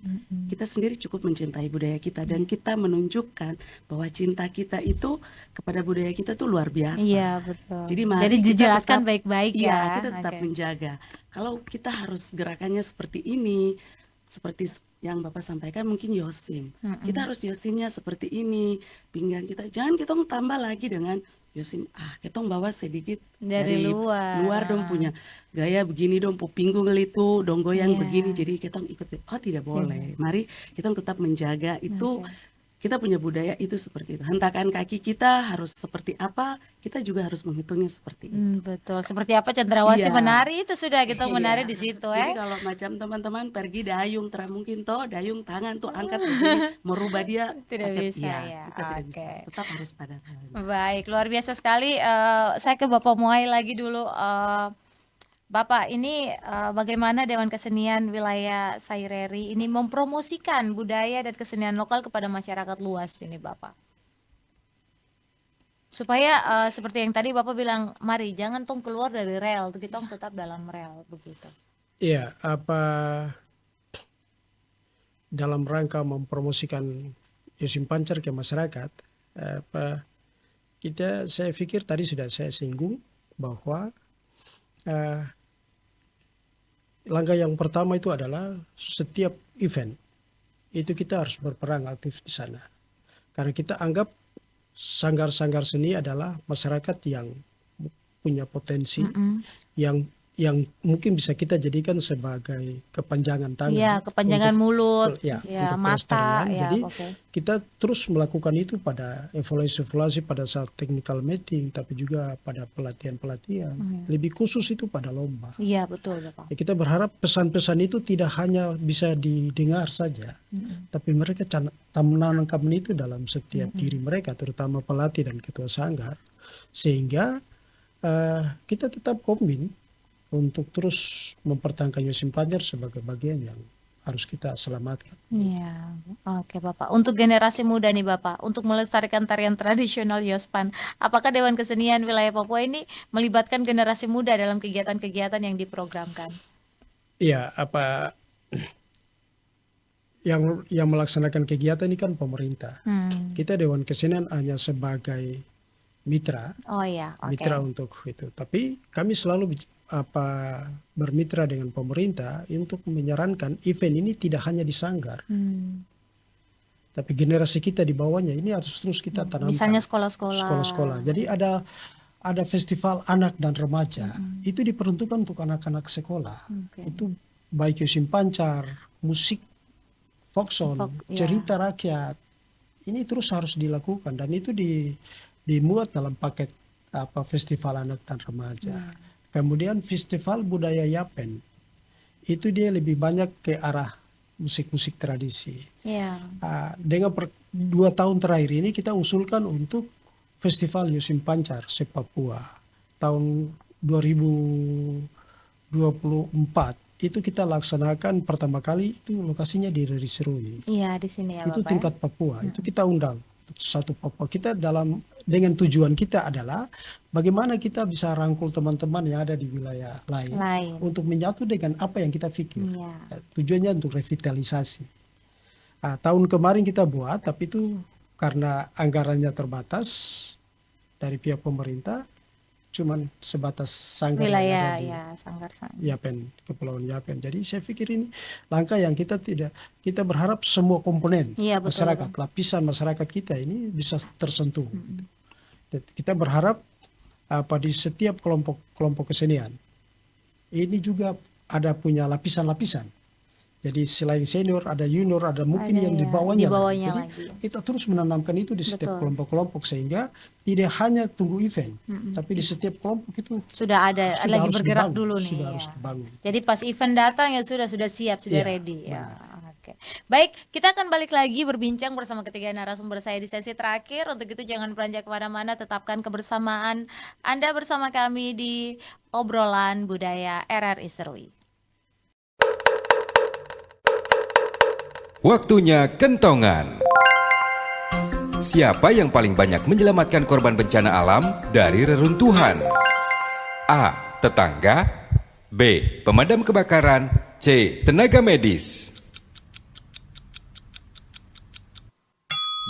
Kita sendiri cukup mencintai budaya kita dan kita menunjukkan bahwa cinta kita itu kepada budaya kita tuh luar biasa. Iya, betul. Jadi mari Jadi kita dijelaskan tetap- baik-baik ya. Iya, kita tetap Oke. menjaga. Kalau kita harus gerakannya seperti ini, seperti yang Bapak sampaikan mungkin yosim. Kita harus yosimnya seperti ini, pinggang kita. Jangan kita tambah lagi dengan yosim. Kita bawa sedikit Dari luar. dong punya gaya begini dong, pinggul itu dong goyang Iya. begini. Jadi kita ikut. Oh tidak boleh. Mari kita tetap menjaga itu. kita punya budaya itu seperti itu. Hentakan kaki kita harus seperti apa, kita juga harus menghitungnya seperti itu. Betul. Seperti apa cendrawasih Iya. menari itu sudah kita menari Iya. di situ Jadi kalau macam teman-teman pergi dayung, mungkin toh dayung tangan tuh angkat begini, merubah dia Tidak angkat, bisa iya, ya. kita tidak bisa. Oke. Tetap harus pada halnya. Baik, luar biasa sekali. Saya ke Bapak Muai lagi dulu. Bapak, ini bagaimana Dewan Kesenian Wilayah Saireri ini mempromosikan budaya dan kesenian lokal kepada masyarakat luas ini, Bapak? Supaya seperti yang tadi Bapak bilang, mari jangan tong keluar dari rel, kita tong tetap dalam rel begitu. Iya, dalam rangka mempromosikan Yosim Pancar ke masyarakat, saya pikir tadi sudah saya singgung bahwa langkah yang pertama itu adalah setiap event itu kita harus berperan aktif di sana. Karena kita anggap sanggar-sanggar seni adalah masyarakat yang punya potensi, yang mungkin bisa kita jadikan sebagai kepanjangan tangan. Iya, kepanjangan mulut, ya, ya, untuk mata, pelestarian. ya, Jadi oke. kita terus melakukan itu pada evaluasi pada saat technical meeting, tapi juga pada pelatihan-pelatihan. Lebih khusus itu pada lomba. Iya, betul, Bapak. Ya, kita berharap pesan-pesan itu tidak hanya bisa didengar saja, tapi mereka menanamkan itu dalam setiap diri mereka, terutama pelatih dan ketua sanggar, sehingga kita tetap komitmen untuk terus mempertahankan Yosim Pancar sebagai bagian yang harus kita selamatkan. Iya, oke Bapak. Untuk generasi muda nih Bapak, untuk melestarikan tarian tradisional Yospan, apakah Dewan Kesenian Wilayah Papua ini melibatkan generasi muda dalam kegiatan-kegiatan yang diprogramkan? Iya, yang melaksanakan kegiatan ini kan pemerintah. Kita Dewan Kesenian hanya sebagai mitra, Oh iya, oke. mitra untuk itu. Tapi kami selalu bermitra dengan pemerintah untuk menyarankan event ini tidak hanya di sanggar, tapi generasi kita di bawahnya ini harus terus kita tanamkan. Misalnya sekolah-sekolah. Sekolah-sekolah. Jadi ada festival anak dan remaja, itu diperuntukkan untuk anak-anak sekolah. Itu baik Yosim Pancar, musik, folkson, cerita rakyat. Ini terus harus dilakukan dan itu dimuat dalam paket festival anak dan remaja. Kemudian festival budaya Yapen, itu dia lebih banyak ke arah musik-musik tradisi. Iya. Dengan 2 tahun terakhir ini kita usulkan untuk festival Yosim Pancar se-Papua tahun 2024 itu kita laksanakan pertama kali, itu lokasinya di Reri Seruni. Iya, di sini ya Itu Bapak. tingkat Papua, itu kita undang satu Papua. Kita dengan tujuan kita adalah bagaimana kita bisa rangkul teman-teman yang ada di wilayah lain. Untuk menyatu dengan apa yang kita pikir. Iya. Tujuannya untuk revitalisasi. Tahun kemarin kita buat, tapi itu karena anggarannya terbatas dari pihak pemerintah, cuman sebatas sanggar yang Wilayah ada di ya, sanggar-sanggar. Yapen, Kepulauan Yapen. Jadi saya pikir ini langkah yang kita berharap semua komponen Iya, betul, masyarakat, lapisan masyarakat kita ini bisa tersentuh. Dan kita berharap di setiap kelompok kesenian ini juga ada punya lapisan-lapisan. Jadi selain senior ada junior, ada mungkin Ada yang ya, di bawahnya. di bawahnya Jadi lagi. kita terus menanamkan itu di setiap Betul. kelompok-kelompok sehingga tidak hanya tunggu event, tapi di setiap kelompok itu Sudah ada sudah lagi harus bergerak dibangun, dulu nih. sudah ya. harus dibangun. Jadi pas event datang ya sudah siap, sudah Iya, ready ya. Oke. Baik, kita akan balik lagi berbincang bersama ketiga narasumber saya di sesi terakhir. Untuk itu jangan beranjak kemana-mana, tetapkan kebersamaan Anda bersama kami di obrolan budaya RRI Serui. Waktunya kentongan. Siapa yang paling banyak menyelamatkan korban bencana alam dari reruntuhan? A. Tetangga. B. Pemadam kebakaran. C. Tenaga medis.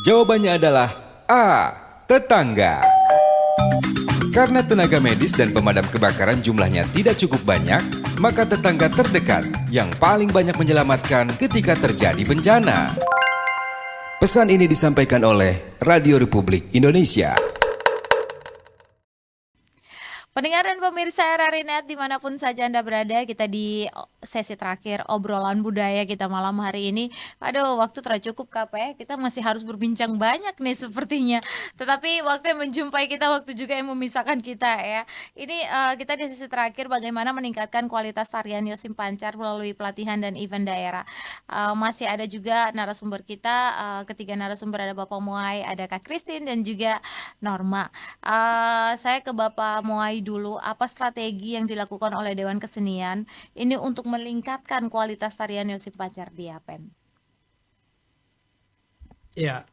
Jawabannya adalah A. Tetangga. Karena tenaga medis dan pemadam kebakaran jumlahnya tidak cukup banyak, maka tetangga terdekat yang paling banyak menyelamatkan ketika terjadi bencana. Pesan ini disampaikan oleh Radio Republik Indonesia. Pendengar dan pemirsa RRI.net dimanapun saja Anda berada, kita di sesi terakhir obrolan budaya kita malam hari ini. Aduh, waktu terlalu cukup Kak ya, kita masih harus berbincang banyak nih sepertinya. Tetapi waktu yang menjumpai kita, waktu juga yang memisahkan kita ya. Ini kita di sesi terakhir bagaimana meningkatkan kualitas tarian Yosim Pancar melalui pelatihan dan event daerah. Masih ada juga narasumber kita, ketiga narasumber ada Bapak Muai, ada Kak Christine dan juga Norma. Saya ke Bapak Muai dulu, apa strategi yang dilakukan oleh Dewan Kesenian ini untuk meningkatkan kualitas tarian Yosim Pancar di Yapen? Ya,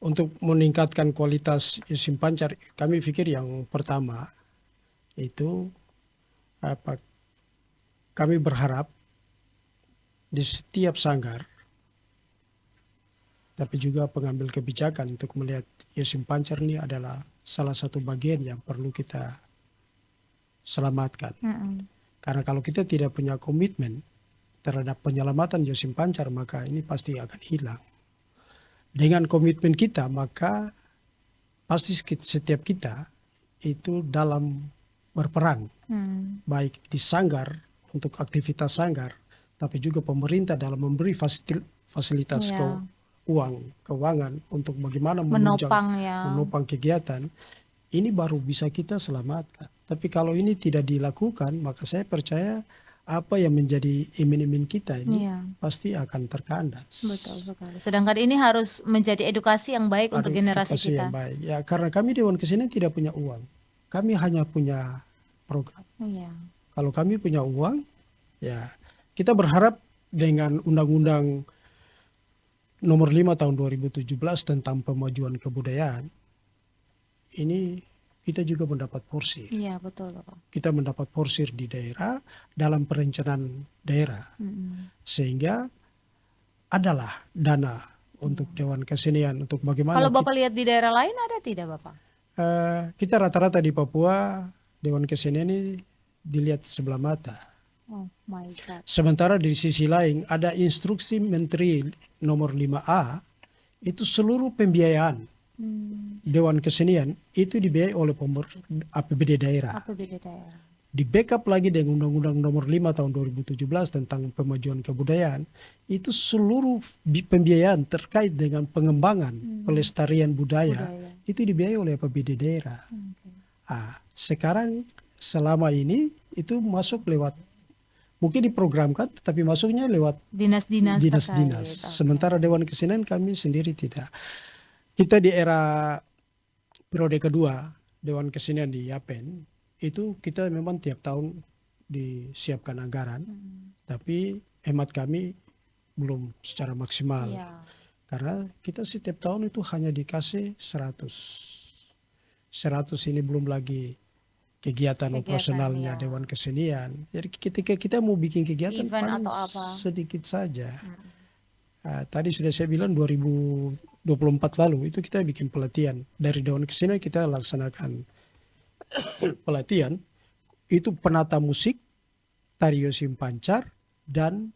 untuk meningkatkan kualitas Yosim Pancar, kami pikir yang pertama itu kami berharap di setiap sanggar, tapi juga pengambil kebijakan untuk melihat Yosim Pancar ini adalah salah satu bagian yang perlu kita selamatkan. Karena kalau kita tidak punya komitmen terhadap penyelamatan Yosim Pancar, maka ini pasti akan hilang. Dengan komitmen kita, maka pasti setiap kita itu dalam berperang, baik di sanggar untuk aktivitas sanggar, tapi juga pemerintah dalam memberi fasilitas keuangan untuk bagaimana menopang kegiatan, ini baru bisa kita selamatkan. Tapi kalau ini tidak dilakukan, maka saya percaya apa yang menjadi iming-iming kita ini pasti akan terkandas. Betul sekali. Sedangkan ini harus menjadi edukasi yang baik untuk generasi kita. Yang baik. Ya, karena kami Dewan Kesenian tidak punya uang, kami hanya punya program. Kalau kami punya uang, ya kita berharap dengan Undang-Undang Nomor 5 tahun 2017 tentang pemajuan kebudayaan, ini kita juga mendapat porsir. Iya, betul, Bapak. Kita mendapat porsir di daerah dalam perencanaan daerah. Sehingga adalah dana untuk Dewan Kesenian untuk bagaimana. Kalau Bapak lihat di daerah lain ada tidak, Bapak? Kita rata-rata di Papua, Dewan Kesenian ini dilihat sebelah mata. Oh my God. Sementara di sisi lain ada instruksi Menteri nomor 5A, itu seluruh pembiayaan Dewan Kesenian itu dibiayai oleh APBD daerah. Di backup lagi dengan Undang-Undang Nomor 5 tahun 2017 tentang pemajuan kebudayaan, itu seluruh pembiayaan terkait dengan pengembangan pelestarian budaya itu dibiayai oleh APBD daerah. Sekarang selama ini itu masuk lewat, mungkin diprogramkan, tapi masuknya lewat dinas-dinas. Sementara Dewan Kesenian kami sendiri tidak. Kita di era periode kedua Dewan Kesenian di Yapen, itu kita memang tiap tahun disiapkan anggaran, tapi hemat kami belum secara maksimal. Karena kita setiap tahun itu hanya dikasih 100 ini belum lagi kegiatan operasionalnya Dewan Kesenian. Jadi ketika kita mau bikin kegiatan event paling atau apa, sedikit saja. Tadi sudah saya bilang 2024 lalu itu kita bikin pelatihan. Dari Dewan Kesenian kita laksanakan pelatihan. Itu penata musik, tari Yosim Pancar, dan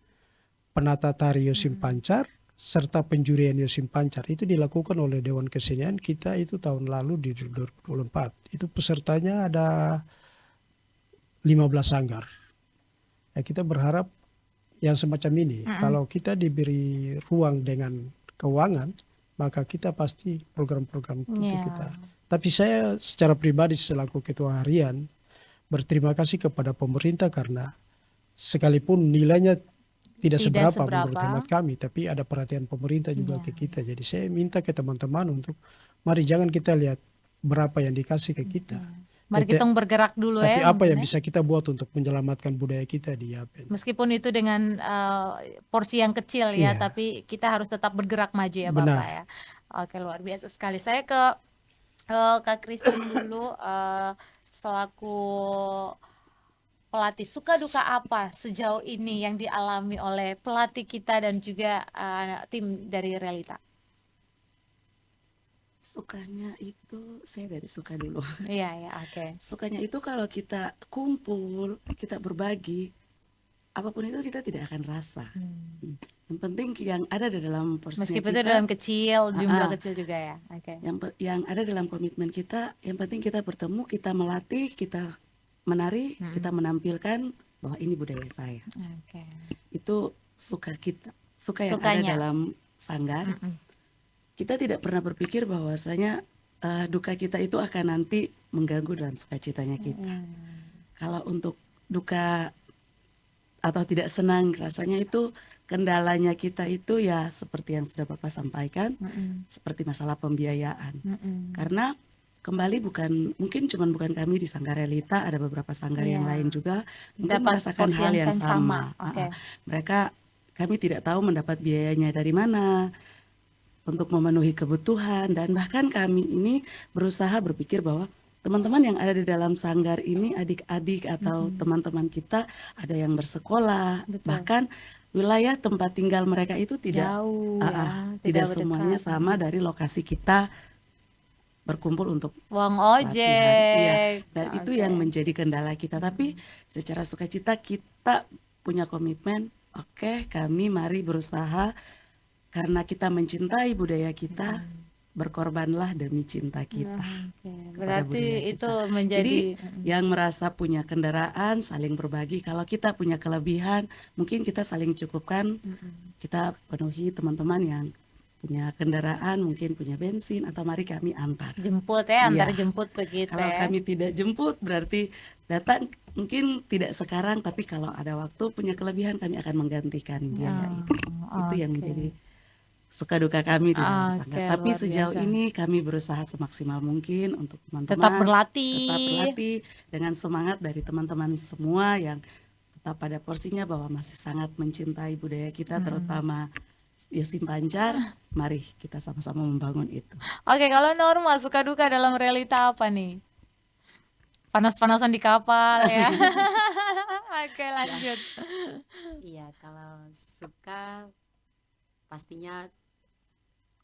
penata tari Yosim Pancar, serta penjurian Yosim Pancar. Itu dilakukan oleh Dewan Kesenian kita itu tahun lalu di 2024. Itu pesertanya ada 15 sanggar. Ya, kita berharap yang semacam ini, kalau kita diberi ruang dengan keuangan, maka kita pasti program-program itu kita. Tapi saya secara pribadi selaku ketua harian berterima kasih kepada pemerintah karena sekalipun nilainya tidak seberapa menurut hemat kami, tapi ada perhatian pemerintah juga ke kita. Jadi saya minta ke teman-teman untuk mari jangan kita lihat berapa yang dikasih ke kita. Mari kita bergerak dulu tapi apa yang bisa kita buat untuk menyelamatkan budaya kita di Yapen. Meskipun itu dengan porsi yang kecil ya, tapi kita harus tetap bergerak maju ya Bapak ya. Oke, luar biasa sekali. Saya ke Kak Christine dulu, selaku pelatih, suka duka apa sejauh ini yang dialami oleh pelatih kita dan juga tim dari Realita? Sukanya itu, saya dari suka dulu. Iya, oke. Sukanya itu kalau kita kumpul, kita berbagi, apapun itu kita tidak akan rasa. Yang penting yang ada di dalam porsinya Meskipun itu kita, dalam kecil, jumlah ah, kecil juga ya. Oke. yang ada dalam komitmen kita, yang penting kita bertemu, kita melatih, kita menari, kita menampilkan bahwa ini budaya saya. Oke. Itu suka kita, suka yang ada Sukanya. dalam sanggar. Mm-mm. Kita tidak pernah berpikir bahwasanya duka kita itu akan nanti mengganggu dalam sukacitanya kita. Kalau untuk duka atau tidak senang, rasanya itu kendalanya kita itu ya seperti yang sudah Bapak sampaikan, seperti masalah pembiayaan. Karena kembali mungkin bukan kami di Sanggar Relita, ada beberapa sanggar yang Iya. lain juga mungkin Dapat merasakan porsi hal yang yang sama. Oke. Kami tidak tahu mendapat biayanya dari mana untuk memenuhi kebutuhan, dan bahkan kami ini berusaha berpikir bahwa teman-teman yang ada di dalam sanggar ini, adik-adik atau teman-teman kita, ada yang bersekolah, Betul. bahkan wilayah tempat tinggal mereka itu tidak Jauh ya, tidak berdekatan. semuanya sama dari lokasi kita berkumpul untuk Uang latihan. Iya, ojek. dan itu Oke. yang menjadi kendala kita. Tapi secara sukacita kita punya komitmen, oke, kami mari berusaha karena kita mencintai budaya kita, berkorbanlah demi cinta kita. Oke. kepada Berarti budaya itu kita. menjadi Jadi yang merasa punya kendaraan saling berbagi. Kalau kita punya kelebihan, mungkin kita saling cukupkan. Kita penuhi teman-teman yang punya kendaraan, mungkin punya bensin, atau mari kami antar. jemput ya, antar Iya. jemput begitu Kalau ya. kami tidak jemput, berarti datang mungkin tidak sekarang, tapi kalau ada waktu punya kelebihan, kami akan menggantikan biaya itu. Itu yang oke. menjadi suka duka kami di dalam Oke, sanggar. Tapi luar sejauh biasa. ini kami berusaha semaksimal mungkin untuk teman-teman Tetap berlatih. tetap berlatih dengan semangat dari teman-teman semua yang tetap pada porsinya bahwa masih sangat mencintai budaya kita, terutama Yasim Pancar. Mari kita sama-sama membangun itu. Oke, kalau Norma suka duka dalam realita apa nih? Panas-panasan di kapal ya. Oke, lanjut. Iya, kalau suka pastinya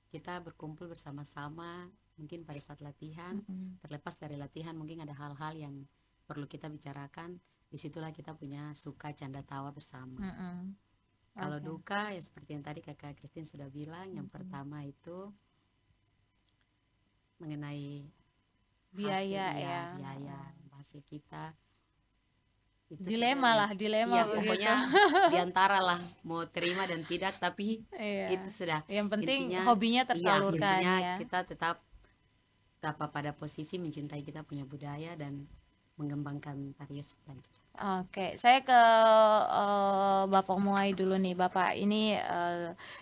kita berkumpul bersama-sama, mungkin pada saat latihan, terlepas dari latihan mungkin ada hal-hal yang perlu kita bicarakan. Disitulah kita punya suka canda tawa bersama. Kalau Oke. duka ya seperti yang tadi Kakak Christine sudah bilang, yang pertama itu mengenai Biaya hasil, ya. biaya hasil kita. Itu Dilema sudah- lah, dilema Iya, begitu. pokoknya diantara lah mau terima dan tidak, tapi Iya. itu sudah Yang penting intinya, hobinya iya, tersalurkan intinya ya. kita tetap pada posisi mencintai kita punya budaya dan mengembangkan tari Yusuf Pancar. Oke, saya ke Bapak Muai dulu nih. Bapak, ini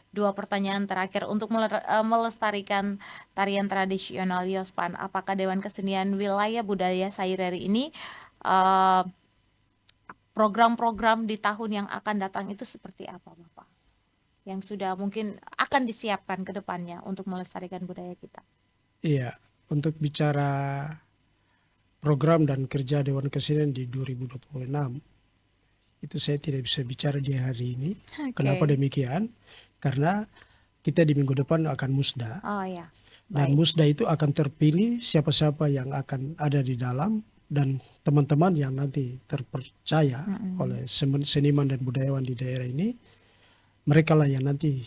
2 pertanyaan terakhir untuk melestarikan tarian tradisional Yospan. Apakah Dewan Kesenian Wilayah Budaya Saireri ini eh, program-program di tahun yang akan datang itu seperti apa, Bapak? Yang sudah mungkin akan disiapkan ke depannya untuk melestarikan budaya kita. Iya, untuk bicara program dan kerja Dewan Kesenian di 2026, itu saya tidak bisa bicara di hari ini. Kenapa demikian? Karena kita di minggu depan akan musda. Oh ya, Dan musda itu akan terpilih siapa-siapa yang akan ada di dalam, dan teman-teman yang nanti terpercaya oleh seniman dan budayawan di daerah ini, mereka lah yang nanti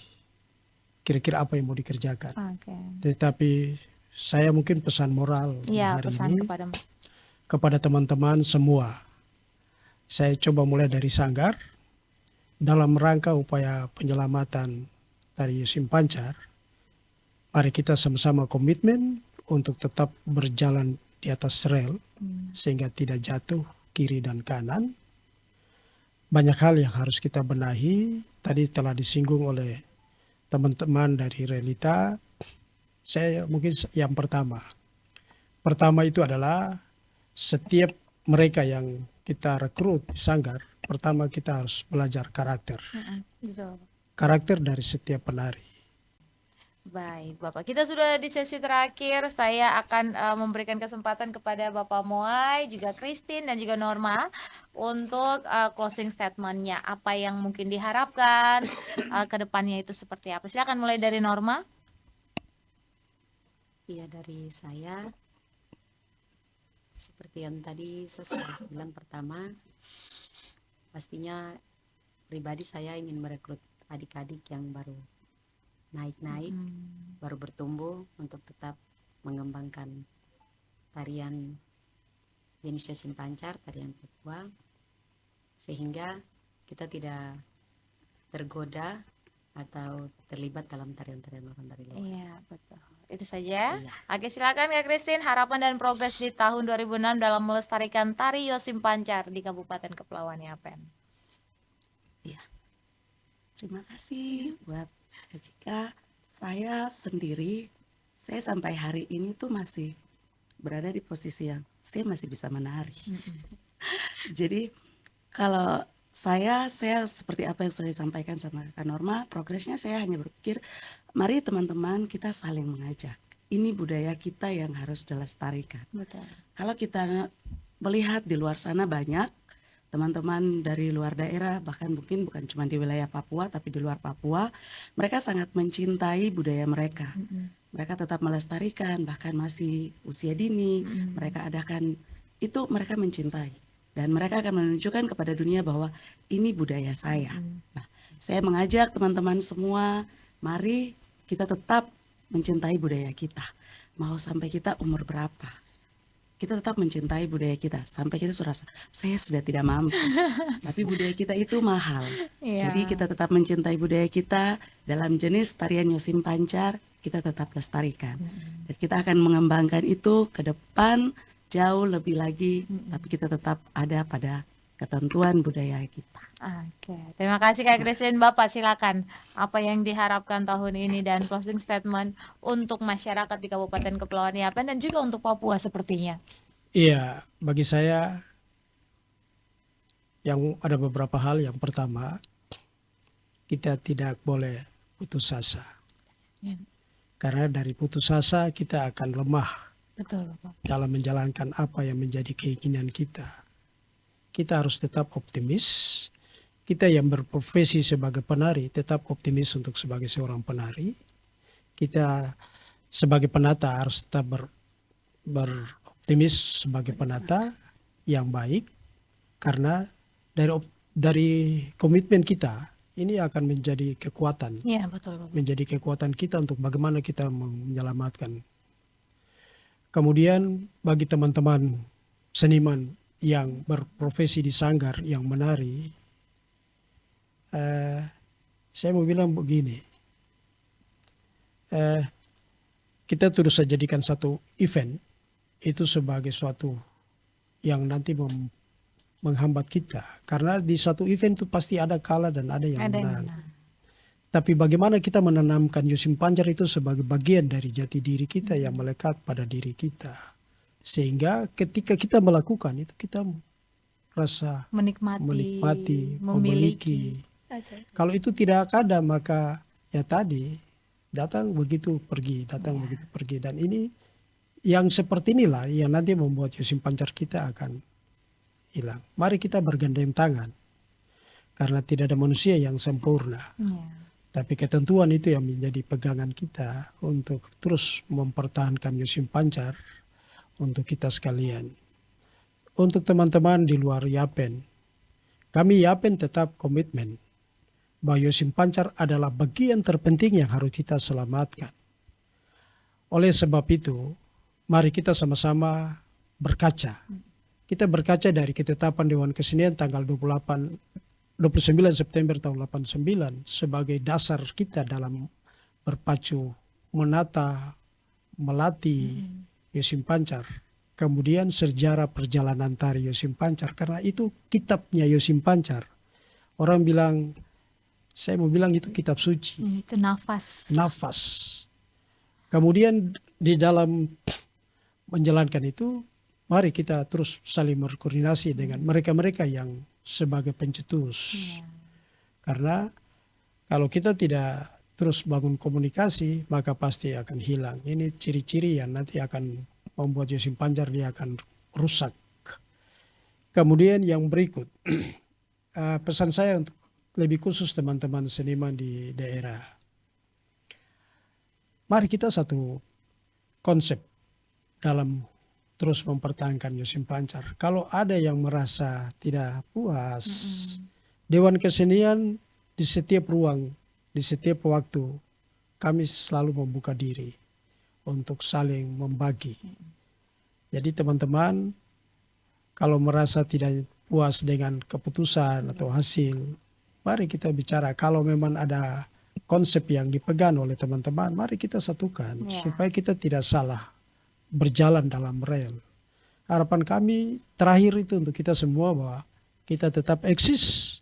kira-kira apa yang mau dikerjakan. oke. Tetapi saya mungkin pesan moral di Iya, hari pesan ini kepada teman-teman semua. Saya coba mulai dari sanggar dalam rangka upaya penyelamatan tari Yasim Pancar. Mari kita sama-sama komitmen untuk tetap berjalan di atas rel sehingga tidak jatuh kiri dan kanan. Banyak hal yang harus kita benahi. Tadi telah disinggung oleh teman-teman dari Relita. Saya mungkin yang pertama itu adalah setiap mereka yang kita rekrut di sanggar, pertama kita harus belajar karakter. Betul. Karakter dari setiap penari. Baik, Bapak. Kita sudah di sesi terakhir. Saya akan memberikan kesempatan kepada Bapak Muai, juga Christine, dan juga Norma untuk closing statement-nya. Apa yang mungkin diharapkan ke depannya itu seperti apa? Silakan mulai dari Norma. Iya, dari saya seperti yang tadi saya sudah bilang, pertama pastinya pribadi saya ingin merekrut adik-adik yang baru naik-naik, baru bertumbuh untuk tetap mengembangkan tarian jenis Yosim Pancar, tarian Papua, sehingga kita tidak tergoda atau terlibat dalam tarian-tarian orang dari luar. Iya, betul. Itu saja. Iya. Oke, silakan Kak Christine, harapan dan progres di tahun 2006 dalam melestarikan tari Yosim Pancar di Kabupaten Kepulauan Yapen. Iya. Terima kasih buat Kak Jika. Saya sendiri, saya sampai hari ini tuh masih berada di posisi yang saya masih bisa menari. Jadi kalau saya seperti apa yang sudah disampaikan sama Kak Norma, progresnya saya hanya berpikir, mari teman-teman kita saling mengajak. Ini budaya kita yang harus dilestarikan. Betul. Kalau kita melihat di luar sana banyak teman-teman dari luar daerah, bahkan mungkin bukan cuma di wilayah Papua, tapi di luar Papua, mereka sangat mencintai budaya mereka. Mereka tetap melestarikan, bahkan masih usia dini, mereka adakan, itu mereka mencintai. Dan mereka akan menunjukkan kepada dunia bahwa ini budaya saya. Nah, saya mengajak teman-teman semua, mari kita tetap mencintai budaya kita. Mau sampai kita umur berapa, kita tetap mencintai budaya kita. Sampai kita sudah rasa, saya sudah tidak mampu. Tapi budaya kita itu mahal. Iya. Jadi kita tetap mencintai budaya kita dalam jenis tarian Yosim Pancar, kita tetap lestarikan. Dan kita akan mengembangkan itu ke depan jauh lebih lagi, tapi kita tetap ada pada ketentuan budaya kita. Oke, terima kasih Kak Christine. Bapak silakan, apa yang diharapkan tahun ini dan closing statement untuk masyarakat di Kabupaten Kepulauan Yapen dan juga untuk Papua sepertinya. Iya, bagi saya yang ada beberapa hal. Yang pertama, kita tidak boleh putus asa. Ya. Karena dari putus asa kita akan lemah Betul, Bapak. dalam menjalankan apa yang menjadi keinginan kita. Kita harus tetap optimis. Kita yang berprofesi sebagai penari tetap optimis untuk sebagai seorang penari. Kita sebagai penata harus tetap beroptimis sebagai penata yang baik, karena dari komitmen kita ini akan menjadi kekuatan, Iya, betul, Bapak. menjadi kekuatan kita untuk bagaimana kita menyelamatkan. Kemudian bagi teman-teman seniman yang berprofesi di sanggar yang menari, saya mau bilang begini, kita terus saja jadikan satu event itu sebagai suatu yang nanti menghambat kita, karena di satu event itu pasti ada kalah dan ada yang Ada yang menang. menang. Tapi bagaimana kita menanamkan Yosim Pancar itu sebagai bagian dari jati diri kita yang melekat pada diri kita. Sehingga ketika kita melakukan itu kita rasa menikmati, memiliki. Oke. Kalau itu tidak ada, maka ya tadi datang begitu pergi, datang begitu pergi. Dan ini yang seperti inilah yang nanti membuat Yosim Pancar kita akan hilang. Mari kita bergandeng tangan. Karena tidak ada manusia yang sempurna. Iya. Tapi ketentuan itu yang menjadi pegangan kita untuk terus mempertahankan Yosim Pancar untuk kita sekalian. Untuk teman-teman di luar Yapen, kami Yapen tetap komitmen bahwa Yosim Pancar adalah bagian terpenting yang harus kita selamatkan. Oleh sebab itu, mari kita sama-sama berkaca. Kita berkaca dari ketetapan Dewan Kesenian tanggal 29 September tahun 89 sebagai dasar kita dalam berpacu menata, melatih Yosim Pancar. Kemudian sejarah perjalanan tari Yosim Pancar, karena itu kitabnya Yosim Pancar. Orang bilang, saya mau bilang itu kitab suci, Itu nafas. nafas. Kemudian di dalam menjalankan itu, mari kita terus saling berkoordinasi dengan mereka-mereka yang sebagai pencetus. Iya. Karena kalau kita tidak terus bangun komunikasi, maka pasti akan hilang. Ini ciri-ciri yang nanti akan membuat Yosim Pancar dia akan rusak. Kemudian yang berikut, pesan saya untuk lebih khusus teman-teman seniman di daerah. Mari kita satu konsep dalam terus mempertahankan Yosim Pancar. Kalau ada yang merasa tidak puas, Dewan Kesenian di setiap ruang, di setiap waktu, kami selalu membuka diri untuk saling membagi. Jadi teman-teman, kalau merasa tidak puas dengan keputusan atau hasil, mari kita bicara. Kalau memang ada konsep yang dipegang oleh teman-teman, mari kita satukan supaya kita tidak salah berjalan dalam rel. Harapan kami terakhir itu untuk kita semua bahwa kita tetap eksis,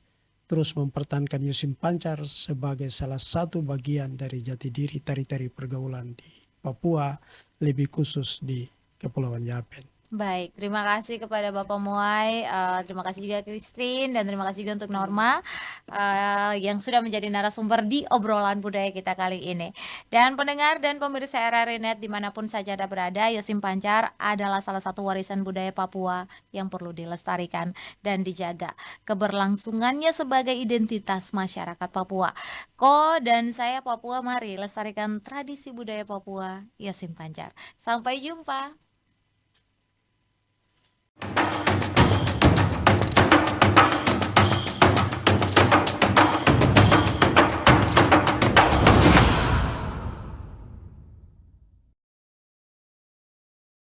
terus mempertahankan Yosim Pancar sebagai salah satu bagian dari jati diri tari-tari pergaulan di Papua, lebih khusus di Kepulauan Yapen. Baik, terima kasih kepada Bapak Muai, terima kasih juga Christine, dan terima kasih juga untuk Norma yang sudah menjadi narasumber di obrolan budaya kita kali ini. Dan pendengar dan pemirsa RRI.net dimanapun saja Anda berada, Yosim Pancar adalah salah satu warisan budaya Papua yang perlu dilestarikan dan dijaga keberlangsungannya sebagai identitas masyarakat Papua. Dan saya Papua, mari lestarikan tradisi budaya Papua, Yosim Pancar. Sampai jumpa.